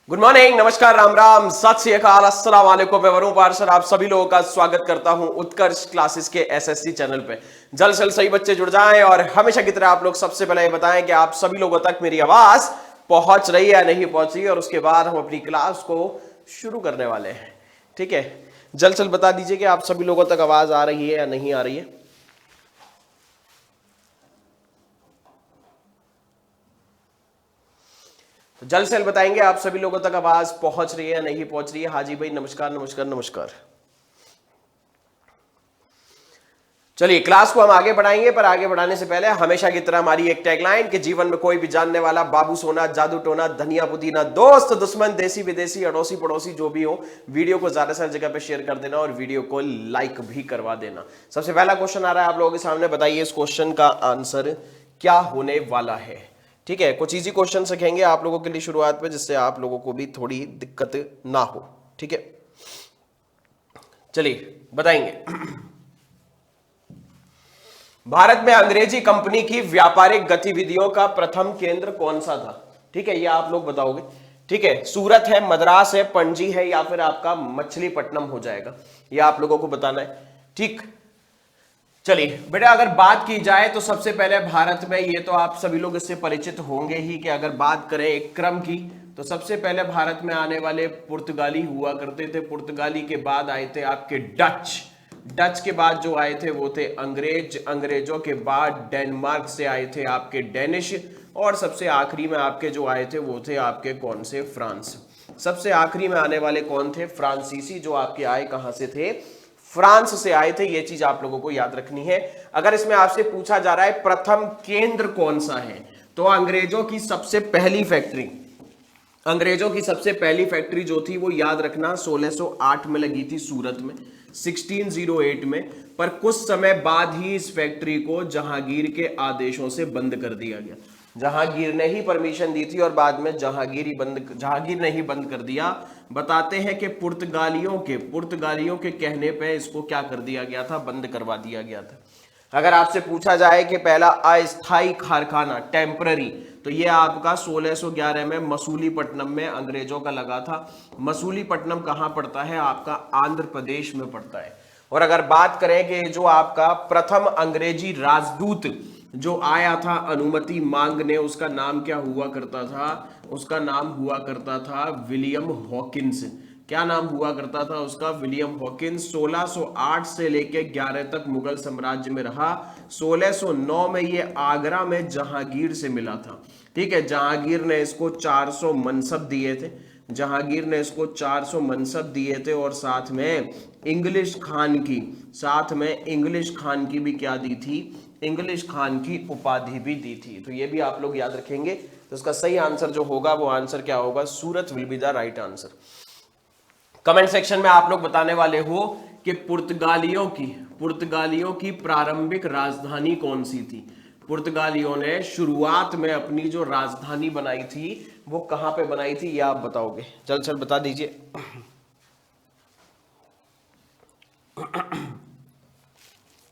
Good morning, नमस्कार, राम राम, सत श्री अकाल, अस्सलाम वालेकुम। मैं वरुण पार्षद आप सभी लोगों का स्वागत करता हूं उत्कर्ष क्लासेस के एसएससी चैनल पे। जल्द से जल्द सही बच्चे जुड़ जाएं और हमेशा की तरह आप लोग सबसे पहले ये बताएं कि आप सभी लोगों तक मेरी आवाज पहुंच रही है या नहीं पहुंच रही है, और उसके बाद हम अपनी क्लास को शुरू करने वाले हैं। ठीक है, जल्द से जल्द बता दीजिए कि आप सभी लोगों तक आवाज आ रही है या नहीं आ रही है। तो जल्द से जल्द बताएंगे आप सभी लोगों तक आवाज पहुंच रही है या नहीं पहुंच रही है। हाजी भाई नमस्कार नमस्कार नमस्कार। चलिए क्लास को हम आगे बढ़ाएंगे, पर आगे बढ़ाने से पहले हमेशा की तरह हमारी एक टैगलाइन कि जीवन में कोई भी जानने वाला बाबू सोना जादू टोना धनिया पुदीना दोस्त दुश्मन देसी विदेशी अड़ोसी पड़ोसी जो भी हो, वीडियो को ज्यादा से ज्यादा जगह पे शेयर कर देना और वीडियो को लाइक भी करवा देना। सबसे पहला क्वेश्चन आ रहा है आप लोगों के सामने, बताइए इस क्वेश्चन का आंसर क्या होने वाला है। ठीक है, कुछ इजी क्वेश्चन रखेंगे आप लोगों के लिए शुरुआत में, जिससे आप लोगों को भी थोड़ी दिक्कत ना हो। ठीक है, चलिए बताएंगे। भारत में अंग्रेजी कंपनी की व्यापारिक गतिविधियों का प्रथम केंद्र कौन सा था। ठीक है, ये आप लोग बताओगे। ठीक है, सूरत है, मद्रास है, पणजी है, या फिर आपका मछलीपट्टनम हो जाएगा, ये आप लोगों को बताना है। ठीक, चलिए बेटा अगर बात की जाए तो सबसे पहले भारत में, ये तो आप सभी लोग इससे परिचित होंगे ही, कि अगर बात करें एक क्रम की तो सबसे पहले भारत में आने वाले पुर्तगाली हुआ करते थे। पुर्तगाली के बाद आए थे आपके डच, डच के बाद जो आए थे वो थे अंग्रेज, अंग्रेजों के बाद डेनमार्क से आए थे आपके डेनिश, और सबसे आखिरी में आपके जो आए थे वो थे आपके कौन से, फ्रांस। सबसे आखिरी में आने वाले कौन थे, फ्रांसीसी, जो आपके आए कहां से थे, फ्रांस से आए थे। ये चीज आप लोगों को याद रखनी है। अगर इसमें आपसे पूछा जा रहा है प्रथम केंद्र कौन सा है, तो अंग्रेजों की सबसे पहली फैक्ट्री, अंग्रेजों की सबसे पहली फैक्ट्री जो थी वो याद रखना 1608 में लगी थी सूरत में, 1608 में। पर कुछ समय बाद ही इस फैक्ट्री को जहांगीर के आदेशों से बंद कर दिया गया। जहांगीर ने ही परमिशन दी थी और बाद में जहांगीर ने ही बंद कर दिया। बताते हैं कि पुर्तगालियों के कहने पे इसको क्या कर दिया गया था, बंद करवा दिया गया था। अगर आपसे पूछा जाए कि पहला अस्थायी कारखाना टेम्पररी, तो ये आपका 1611 में मसूलीपट्टनम में अंग्रेजों का लगा था। मसूलीपट्टनम कहां पड़ता है, आपका आंध्र प्रदेश में पड़ता है। और अगर बात करें कि जो आपका प्रथम अंग्रेजी राजदूत जो आया था अनुमति मांगने, उसका नाम क्या हुआ करता था, उसका नाम हुआ करता था विलियम हॉकिंस। क्या नाम हुआ करता था उसका, विलियम हॉकिंस। 1608 से लेके 11 तक मुगल साम्राज्य में रहा। 1609 में ये आगरा में जहांगीर से मिला था। ठीक है, जहांगीर ने इसको 400 मनसब दिए थे, जहांगीर ने इसको 400 मनसब दिए थे, और साथ में इंग्लिश खान की भी क्या दी थी, इंग्लिश खान की उपाधि भी दी थी। तो ये भी आप लोग याद रखेंगे। तो इसका सही आंसर जो होगा वो आंसर क्या होगा, Surat will be the right answer. Comment section में आप लोग बताने वाले हो कि पुर्तगालियों की प्रारंभिक राजधानी कौन सी थी। पुर्तगालियों ने शुरुआत में अपनी जो राजधानी बनाई थी वो कहां पे बनाई थी, ये आप बताओगे। चल चल बता दीजिए।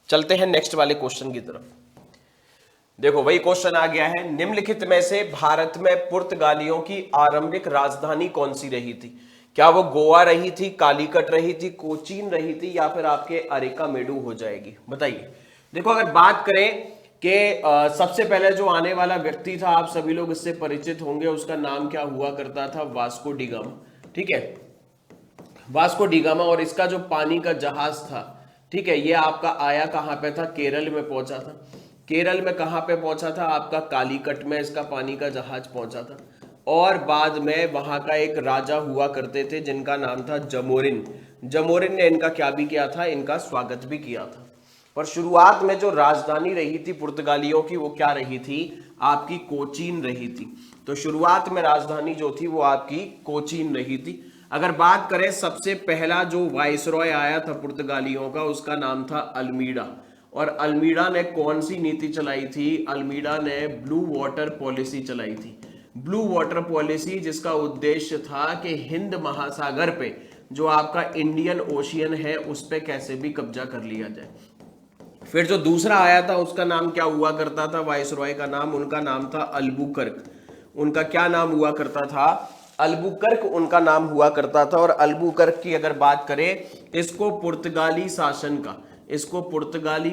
चलते हैं नेक्स्ट वाले क्वेश्चन की तरफ। देखो वही क्वेश्चन आ गया है, निम्नलिखित में से भारत में पुर्तगालियों की आरंभिक राजधानी कौन सी रही थी। क्या वो गोवा रही थी, कालीकट रही थी, कोचीन रही थी, या फिर आपके अरेकामेडू हो जाएगी, बताइए। देखो अगर बात करें कि सबसे पहले जो आने वाला व्यक्ति था, आप सभी लोग इससे परिचित होंगे, उसका नाम क्या हुआ करता था, वास्को डी गामा। ठीक है, वास्को डी गामा। और इसका जो पानी का जहाज था, ठीक है, ये आपका आया कहां पे था, केरल में पहुंचा था। केरल में कहां पे पहुंचा था, आपका कालीकट में इसका पानी का जहाज पहुंचा था। और बाद में वहां का एक राजा हुआ करते थे जिनका नाम था जमोरिन। जमोरिन ने इनका क्या भी किया था, इनका स्वागत भी किया था। पर शुरुआत में जो राजधानी रही थी पुर्तगालियों की वो क्या रही थी, आपकी कोचीन रही थी। तो शुरुआत में राजधानी जो थी वो आपकी कोचीन रही थी। अगर बात करें सबसे पहला जो वाइसरॉय आया था पुर्तगालियों का, उसका नाम था अल्मीडा। और अल्मीडा ने कौन सी नीति चलाई थी, अल्मीडा ने ब्लू वाटर पॉलिसी चलाई थी। ब्लू वाटर पॉलिसी जिसका उद्देश्य था कि हिंद महासागर पे जो आपका इंडियन ओशियन है उस पे कैसे भी कब्जा कर लिया जाए। फिर जो दूसरा आया था उसका नाम क्या हुआ करता था, वाइसरॉय का नाम, उनका नाम था अल्बुकर्क। उनका क्या नाम हुआ करता था, अल्बुकर्क उनका नाम हुआ करता था। और अल्बुकर्क की अगर बात करें, इसको पुर्तगाली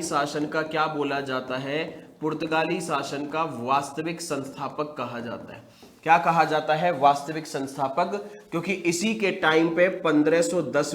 शासन का क्या बोला जाता है? पुर्तगाली शासन का वास्तविक संस्थापक कहा जाता है। क्या कहा जाता है? वास्तविक संस्थापक। क्योंकि इसी के टाइम पे 1510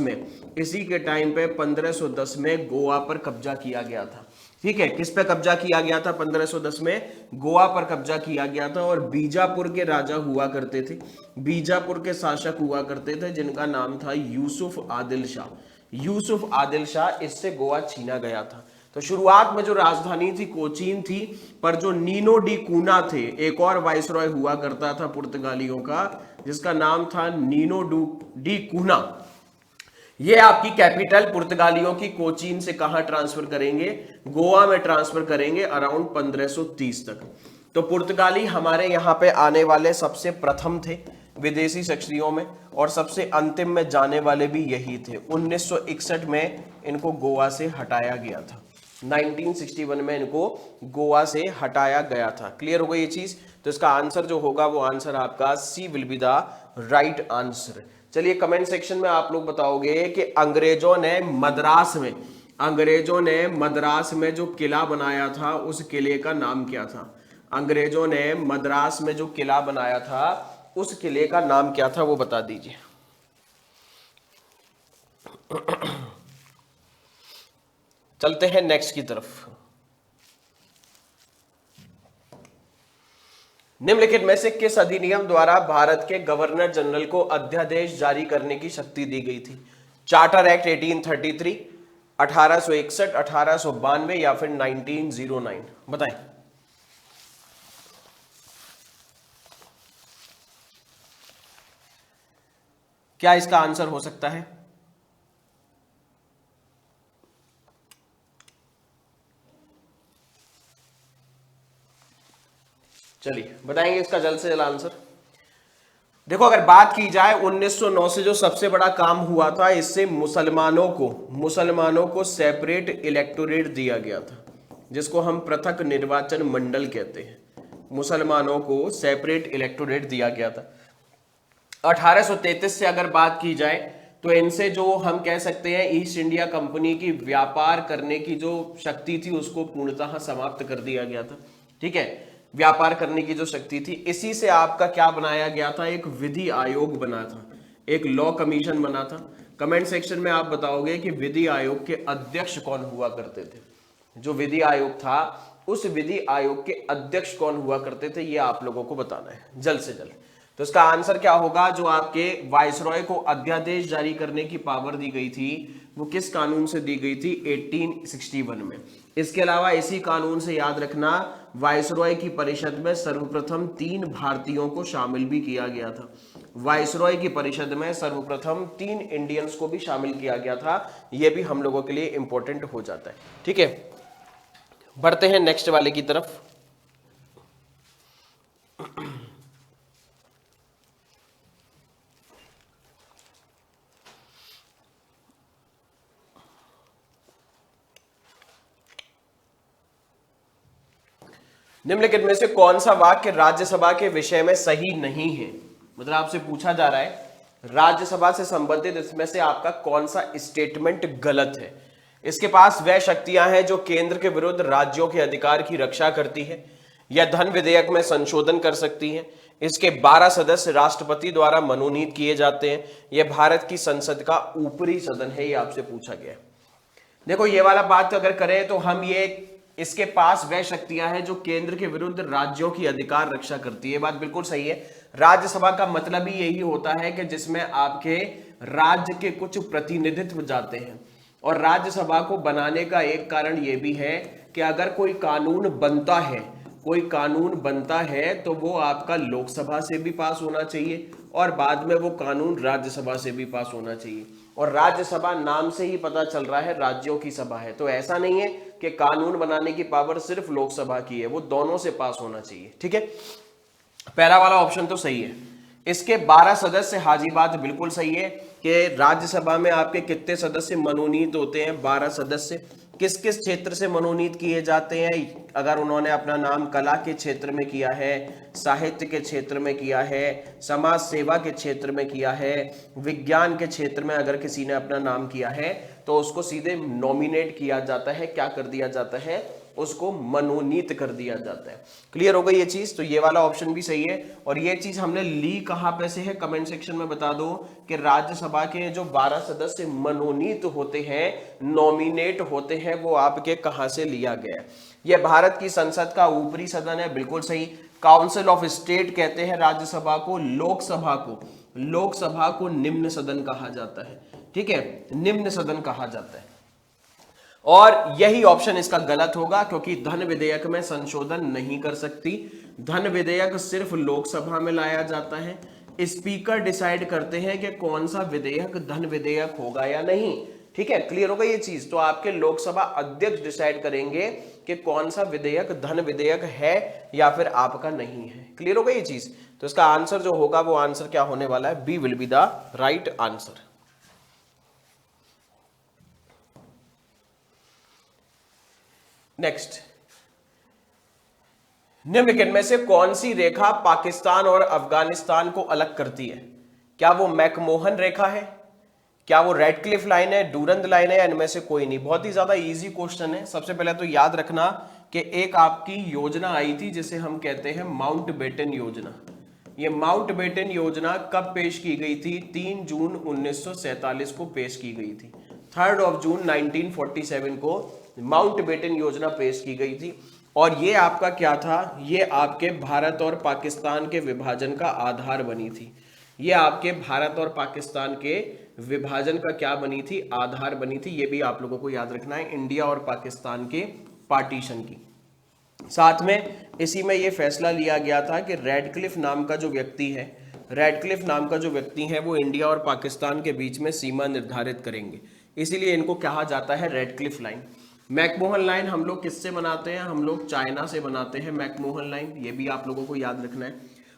में गोवा पर कब्जा किया गया था। ठीक है, किस पे कब्जा किया गया था? 1510 में गोवा पर कब्जा किया गया था। और बीजापुर के राजा हुआ करते थे, बीजापुर के शासक हुआ करते थे, जिनका नाम था यूसुफ आदिल शाह। इससे गोवा छीना गया था। तो शुरुआत में जो राजधानी थी कोचीन थी, पर जो नीनो डी कूना थे, एक और वाइसरॉय हुआ करता था पुर्तगालियों का, जिसका नाम था नीनो डी कूना। ये आपकी कैपिटल पुर्तगालियों की कोचीन से कहां ट्रांसफर करेंगे? गोवा में ट्रांसफर करेंगे अराउंड 1530 तक। तो पुर्तगाली हमारे यहां पे आने वाले सबसे प्रथम थे विदेशी शक्तियों में, और सबसे अंतिम में जाने वाले भी यही थे। 1961 में इनको गोवा से हटाया गया था। 1961 में इनको गोवा से हटाया गया था। क्लियर हो गई ये चीज? तो इसका आंसर जो होगा वो आंसर आपका C will be the right answer. चलिए कमेंट सेक्शन में आप लोग बताओगे कि अंग्रेजों ने मद्रास में जो किला बनाया था उस किले का नाम क्या था? अंग्रेजों ने मद्रास में जो किला बनाया था उस किले का नाम क्या था, वो बता दीजिए। चलते हैं नेक्स्ट की तरफ। निम्नलिखित में से किस अधिनियम द्वारा भारत के गवर्नर जनरल को अध्यादेश जारी करने की शक्ति दी गई थी? चार्टर एक्ट 1833, 1861, 1892 या फिर 1909? बताएं। क्या इसका आंसर हो सकता है? चलिए बताएंगे इसका जल्द से जल्द आंसर। देखो, अगर बात की जाए 1909 से जो सबसे बड़ा काम हुआ था, इससे मुसलमानों को सेपरेट इलेक्टोरेट दिया गया था, जिसको हम पृथक निर्वाचन मंडल कहते हैं। मुसलमानों को सेपरेट इलेक्टोरेट दिया गया था। 1833 से अगर बात की जाए तो इनसे जो हम कह सकते हैं ईस्ट इंडिया कंपनी की व्यापार करने की जो शक्ति थी उसको पूर्णतः समाप्त कर दिया गया था। ठीक है, व्यापार करने की जो शक्ति थी, इसी से आपका क्या बनाया गया था? एक विधि आयोग बना था, एक लॉ कमीशन बना था। कमेंट सेक्शन में आप बताओगे कि विधि आयोग के अध्यक्ष कौन हुआ करते थे? जो विधि आयोग था उस विधि आयोग के अध्यक्ष कौन हुआ करते थे, ये आप लोगों को बताना है जल्द से जल्द। तो इसका आंसर क्या होगा? जो आपके वाइसरॉय को अध्यादेश जारी करने की पावर दी गई थी वो किस कानून से दी गई थी? 1861 में। इसके अलावा इसी कानून से याद रखना, वाइसरॉय की परिषद में सर्वप्रथम 3 भारतीयों को शामिल भी किया गया था। वाइसरॉय की परिषद में सर्वप्रथम 3 इंडियंस को भी शामिल किया गया था। यह भी हम लोगों के लिए इंपॉर्टेंट हो जाता है। ठीक है, बढ़ते हैं नेक्स्ट वाले की तरफ। निम्नलिखित में से कौन सा वाक्य राज्यसभा के विषय में सही नहीं है? मतलब आपसे पूछा जा रहा है राज्यसभा से संबंधित इसमें से आपका कौन सा स्टेटमेंट गलत है। इसके पास वह शक्तियां हैं जो केंद्र के विरुद्ध राज्यों के अधिकार की रक्षा करती है या धन विधेयक में संशोधन कर सकती है। इसके 12 सदस्य राष्ट्रपति द्वारा मनोनीत किए जाते हैं। यह भारत की संसद का ऊपरी सदन है, ये आपसे पूछा गया। देखो, ये वाला बात अगर करें तो हम ये इसके पास वह शक्तियां हैं जो केंद्र के विरुद्ध राज्यों की अधिकार रक्षा करती है, बात बिल्कुल सही है। राज्यसभा का मतलब ही यही होता है कि जिसमें आपके राज्य के कुछ प्रतिनिधित्व जाते हैं। और राज्यसभा को बनाने का एक कारण यह भी है कि अगर कोई कानून बनता है तो वो आपका लोकसभा से भी पास होना चाहिए और बाद में वो कानून राज्यसभा से भी पास होना चाहिए। और राज्यसभा नाम से ही पता चल रहा है राज्यों की सभा है, तो ऐसा नहीं है कि कानून बनाने की पावर सिर्फ लोकसभा की है, वो दोनों से पास होना चाहिए। ठीक है, पहला वाला ऑप्शन तो सही है। इसके 12 सदस्य, हाजी बात बिल्कुल सही है कि राज्यसभा में आपके कितने सदस्य मनोनीत होते हैं? 12 सदस्य। किस किस क्षेत्र से मनोनीत किए जाते हैं? अगर उन्होंने अपना नाम कला के क्षेत्र में किया है, साहित्य के क्षेत्र में किया है, समाज सेवा के क्षेत्र में किया है, विज्ञान के क्षेत्र में अगर किसी ने अपना नाम किया है तो उसको सीधे नॉमिनेट किया जाता है, क्या कर दिया जाता है, उसको मनोनीत कर दिया जाता है। क्लियर हो गई ये चीज? तो ये वाला ऑप्शन भी सही है। और ये चीज हमने ली कहां पे से है, कमेंट सेक्शन में बता दो कि राज्यसभा के जो 12 सदस्य मनोनीत होते हैं, नॉमिनेट होते हैं, वो आपके कहां से लिया गया है। ये भारत की संसद का ऊपरी सदन है, बिल्कुल सही। काउंसिल ऑफ स्टेट कहते हैं राज्यसभा को। लोकसभा को निम्न सदन कहा जाता है, ठीक है, निम्न सदन कहा जाता है। और यही ऑप्शन इसका गलत होगा, क्योंकि धन विधेयक में संशोधन नहीं कर सकती। धन विधेयक सिर्फ लोकसभा में लाया जाता है। स्पीकर डिसाइड करते हैं कि कौन सा विधेयक धन विधेयक होगा या नहीं, ठीक है। क्लियर होगा ये चीज? तो आपके लोकसभा अध्यक्ष डिसाइड करेंगे कि कौन सा विधेयक धन विधेयक है या फिर आपका नहीं है। क्लियर होगा ये चीज? तो इसका आंसर जो होगा वो आंसर क्या होने वाला है? B will be the right answer. Next, निम्नलिखित में से कौन सी रेखा पाकिस्तान और अफगानिस्तान को अलग करती है? क्या वो मैकमोहन रेखा है, क्या वो रेडक्लिफ लाइन है, डूरंद लाइन है, इनमें से कोई नहीं। बहुत ही ज्यादा इजी क्वेश्चन है। सबसे पहले तो याद रखना कि एक आपकी योजना आई थी जिसे हम कहते हैं माउंटबेटन योजना। ये माउंटबेटन योजना कब पेश की गई थी? 3 जून 1947 को पेश की गई थी। 3 जून 1947 को माउंटबेटन योजना पेश की गई थी। और ये आपका क्या था? ये आपके भारत और पाकिस्तान के विभाजन का आधार बनी थी। ये आपके भारत और पाकिस्तान के विभाजन का क्या बनी थी? आधार बनी थी। ये भी आप लोगों को याद रखना है, इंडिया और पाकिस्तान के पार्टीशन की। साथ में इसी में ये फैसला लिया गया था कि रेडक्लिफ नाम का जो व्यक्ति है वो इंडिया और पाकिस्तान के बीच में सीमा निर्धारित करेंगे। इसीलिए इनको कहा जाता है रेडक्लिफ लाइन। मैकमोहन लाइन हम लोग किससे बनाते हैं? हम लोग चाइना से बनाते हैं मैकमोहन लाइन, ये भी आप लोगों को याद रखना है।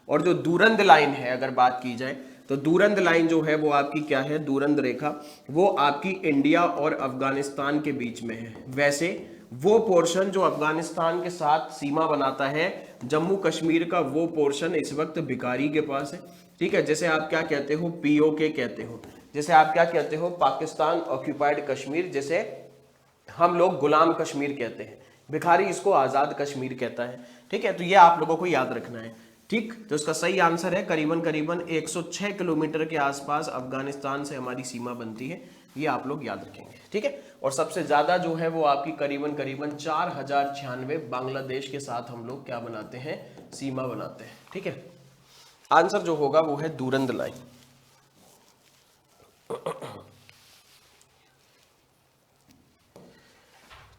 और जो दूरंद लाइन है, अगर बात की जाए तो दूरंद लाइन जो है वो आपकी क्या है? दूरंद रेखा, वो आपकी इंडिया और अफगानिस्तान के बीच में है। वैसे वो पोर्शन जो अफगानिस्तान के साथ सीमा बनाता है, जम्मू कश्मीर का वो पोर्शन इस वक्त भिखारी के पास है, ठीक है। जैसे आप क्या कहते हो? पीओके कहते हो। जैसे आप क्या कहते हो? पाकिस्तान ऑक्यूपाइड कश्मीर। जैसे हम लोग गुलाम कश्मीर कहते हैं, भिखारी इसको आजाद कश्मीर कहता है, ठीक है। तो ये आप लोगों को याद रखना है, ठीक। तो इसका सही आंसर है करीबन 106 किलोमीटर के आसपास अफगानिस्तान से हमारी सीमा बनती है। ये आप लोग याद रखेंगे, ठीक है। और सबसे ज्यादा जो है वो आपकी करीबन 4096 बांग्लादेश के साथ हम लोग क्या बनाते हैं? सीमा बनाते हैं, ठीक है। आंसर जो होगा वो है दूरंद लाइन।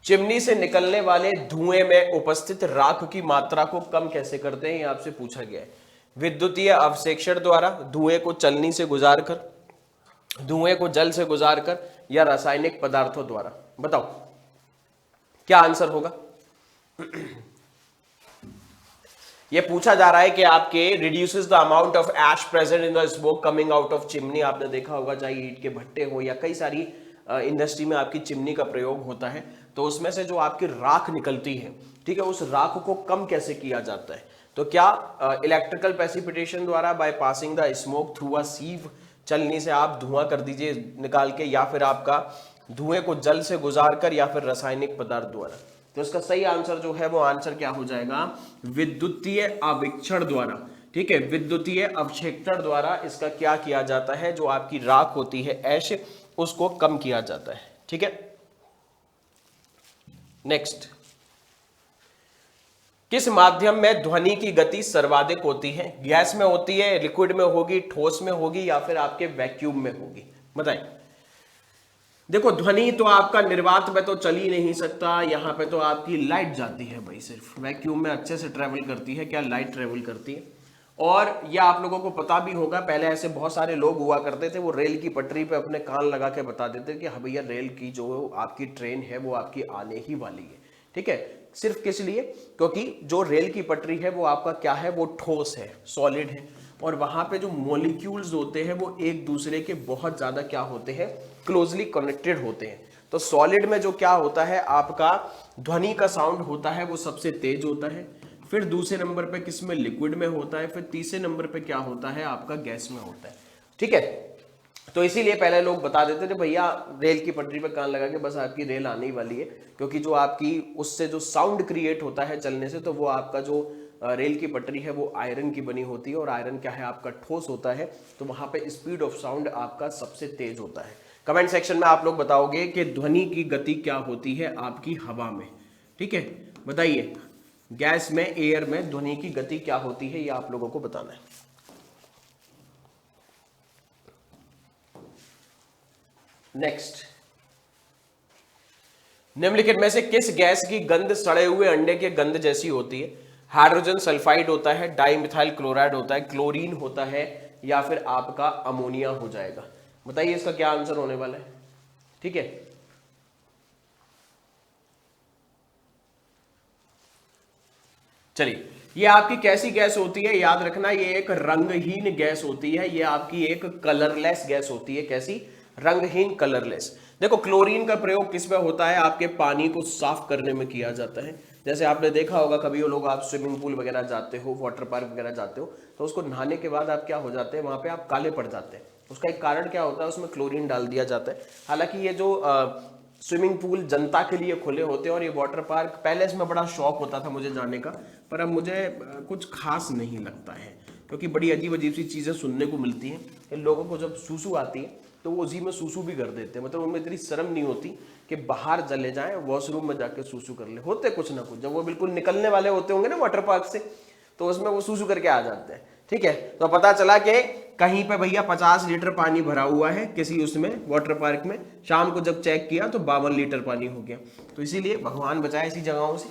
चिमनी से निकलने वाले धुएं में उपस्थित राख की मात्रा को कम कैसे करते हैं? ये आपसे पूछा गया है। विद्युतीय अवक्षेपण द्वारा, धुएं को चलनी से गुजारकर, धुएं को जल से गुजारकर, या रासायनिक पदार्थों द्वारा। बताओ क्या आंसर होगा? ये पूछा जा रहा है कि आपके reduces the amount of ash present in the smoke coming out of chimney. आपने देखा होगा, चाहे ईंट के भट्टे हो या कई सारी इंडस्ट्री में आपकी चिमनी का प्रयोग होता है, तो उसमें से जो आपकी राख निकलती है, ठीक है, उस राख को कम कैसे किया जाता है? तो क्या इलेक्ट्रिकल प्रेसिपिटेशन द्वारा, by passing the smoke through a sieve, चलनी से आप धुआं कर दीजिए निकाल के, या फिर आपका धुएं को जल से गुजार कर, या फिर रासायनिक पदार्थ द्वारा। तो इसका सही आंसर जो है वो आंसर क्या हो जाएगा? विद्युतीय अविक्षण द्वारा, ठीक है। विद्युतीय अवक्षेपण द्वारा इसका क्या किया जाता है? जो आपकी राख होती है, ऐश, उसको कम किया जाता है, ठीक है। नेक्स्ट, किस माध्यम में ध्वनि की गति सर्वाधिक होती है? गैस में होती है, लिक्विड में होगी, ठोस में होगी, या फिर आपके वैक्यूम में होगी? बताएं। देखो, ध्वनि तो आपका निर्वात में तो चल ही नहीं सकता, यहां पे तो आपकी लाइट जाती है भाई, सिर्फ वैक्यूम में अच्छे से ट्रेवल करती है। क्या लाइट ट्रेवल करती है? और यह आप लोगों को पता भी होगा, पहले ऐसे बहुत सारे लोग हुआ करते थे, वो रेल की पटरी पे अपने कान लगा के बता देते कि हाँ भैया, रेल की जो आपकी ट्रेन है वो आपकी आने ही वाली है, ठीक है। सिर्फ किस लिए? क्योंकि जो रेल की पटरी है वो आपका क्या है? वो ठोस है, सॉलिड है, और वहां पे जो मॉलिक्यूल्स होते हैं वो एक दूसरे के बहुत ज्यादा क्या होते हैं? क्लोजली कनेक्टेड होते हैं। तो सॉलिड में जो क्या होता है आपका ध्वनि का साउंड होता है वो सबसे तेज होता है, फिर दूसरे नंबर पे किस में, लिक्विड में होता है, फिर तीसरे नंबर पे क्या होता है आपका गैस में होता है। ठीक है, तो इसीलिए पहले लोग बता देते थे भैया रेल की पटरी पे कान लगा के बस आपकी रेल आने ही वाली है, क्योंकि जो आपकी उससे जो साउंड क्रिएट होता है चलने से, तो वो आपका जो रेल की पटरी है वो आयरन की बनी होती है, और आयरन क्या है आपका ठोस होता है, तो वहां पे स्पीड ऑफ साउंड आपका सबसे तेज होता है। कमेंट सेक्शन में आप लोग बताओगे कि ध्वनि की गति क्या होती है आपकी हवा में। ठीक है, बताइए गैस में, एयर में ध्वनि की गति क्या होती है, ये आप लोगों को बताना है। नेक्स्ट, निम्नलिखित में से किस गैस की गंध सड़े हुए अंडे के गंध जैसी होती है? हाइड्रोजन सल्फाइड होता है, डाइमिथाइल क्लोराइड होता है, क्लोरीन होता है, या फिर आपका अमोनिया हो जाएगा। बताइए इसका क्या आंसर होने वाला है। ठीक है, चलिए ये आपकी कैसी गैस होती है, याद रखना ये एक रंगहीन गैस होती है, ये आपकी एक कलरलेस गैस होती है। कैसी? रंगहीन, कलरलेस। देखो क्लोरीन का प्रयोग किस में होता है? आपके पानी को साफ करने में किया जाता है। जैसे आपने देखा होगा कभी वो लोग, आप स्विमिंग पूल वगैरह जाते हो, वाटर पार्क वगैरह जाते हो, तो उसको नहाने के बाद आप क्या हो जाते हैं, वहां पे आप काले पड़ जाते हैं। उसका एक कारण क्या होता है? उसमें क्लोरीन डाल दिया जाता है। हालांकि ये जो स्विमिंग पूल जनता के लिए खुले होते हैं, और ये वाटर पार्क पहले इसमें बड़ा शौक होता था मुझे जाने का, पर अब मुझे कुछ खास नहीं लगता है, क्योंकि बड़ी अजीब अजीब सी चीज़ें सुनने को मिलती हैं। इन लोगों को जब सूसू आती है तो वो उसी में सूसू भी कर देते हैं, मतलब उनमें इतनी शर्म नहीं होती कि बाहर चले जाएं, वॉशरूम में जाके सूसू कर ले। होते कुछ ना कुछ, जब वो बिल्कुल निकलने वाले होते होंगे ना वाटर पार्क से, तो उसमें वो सूसू करके आ जाते हैं। ठीक है, तो पता चला कि कहीं पे भैया 50 लीटर पानी भरा हुआ है किसी उसमें वाटर पार्क में, शाम को जब चेक किया तो 52 लीटर पानी हो गया। तो इसीलिए भगवान बचाए ऐसी जगहों से।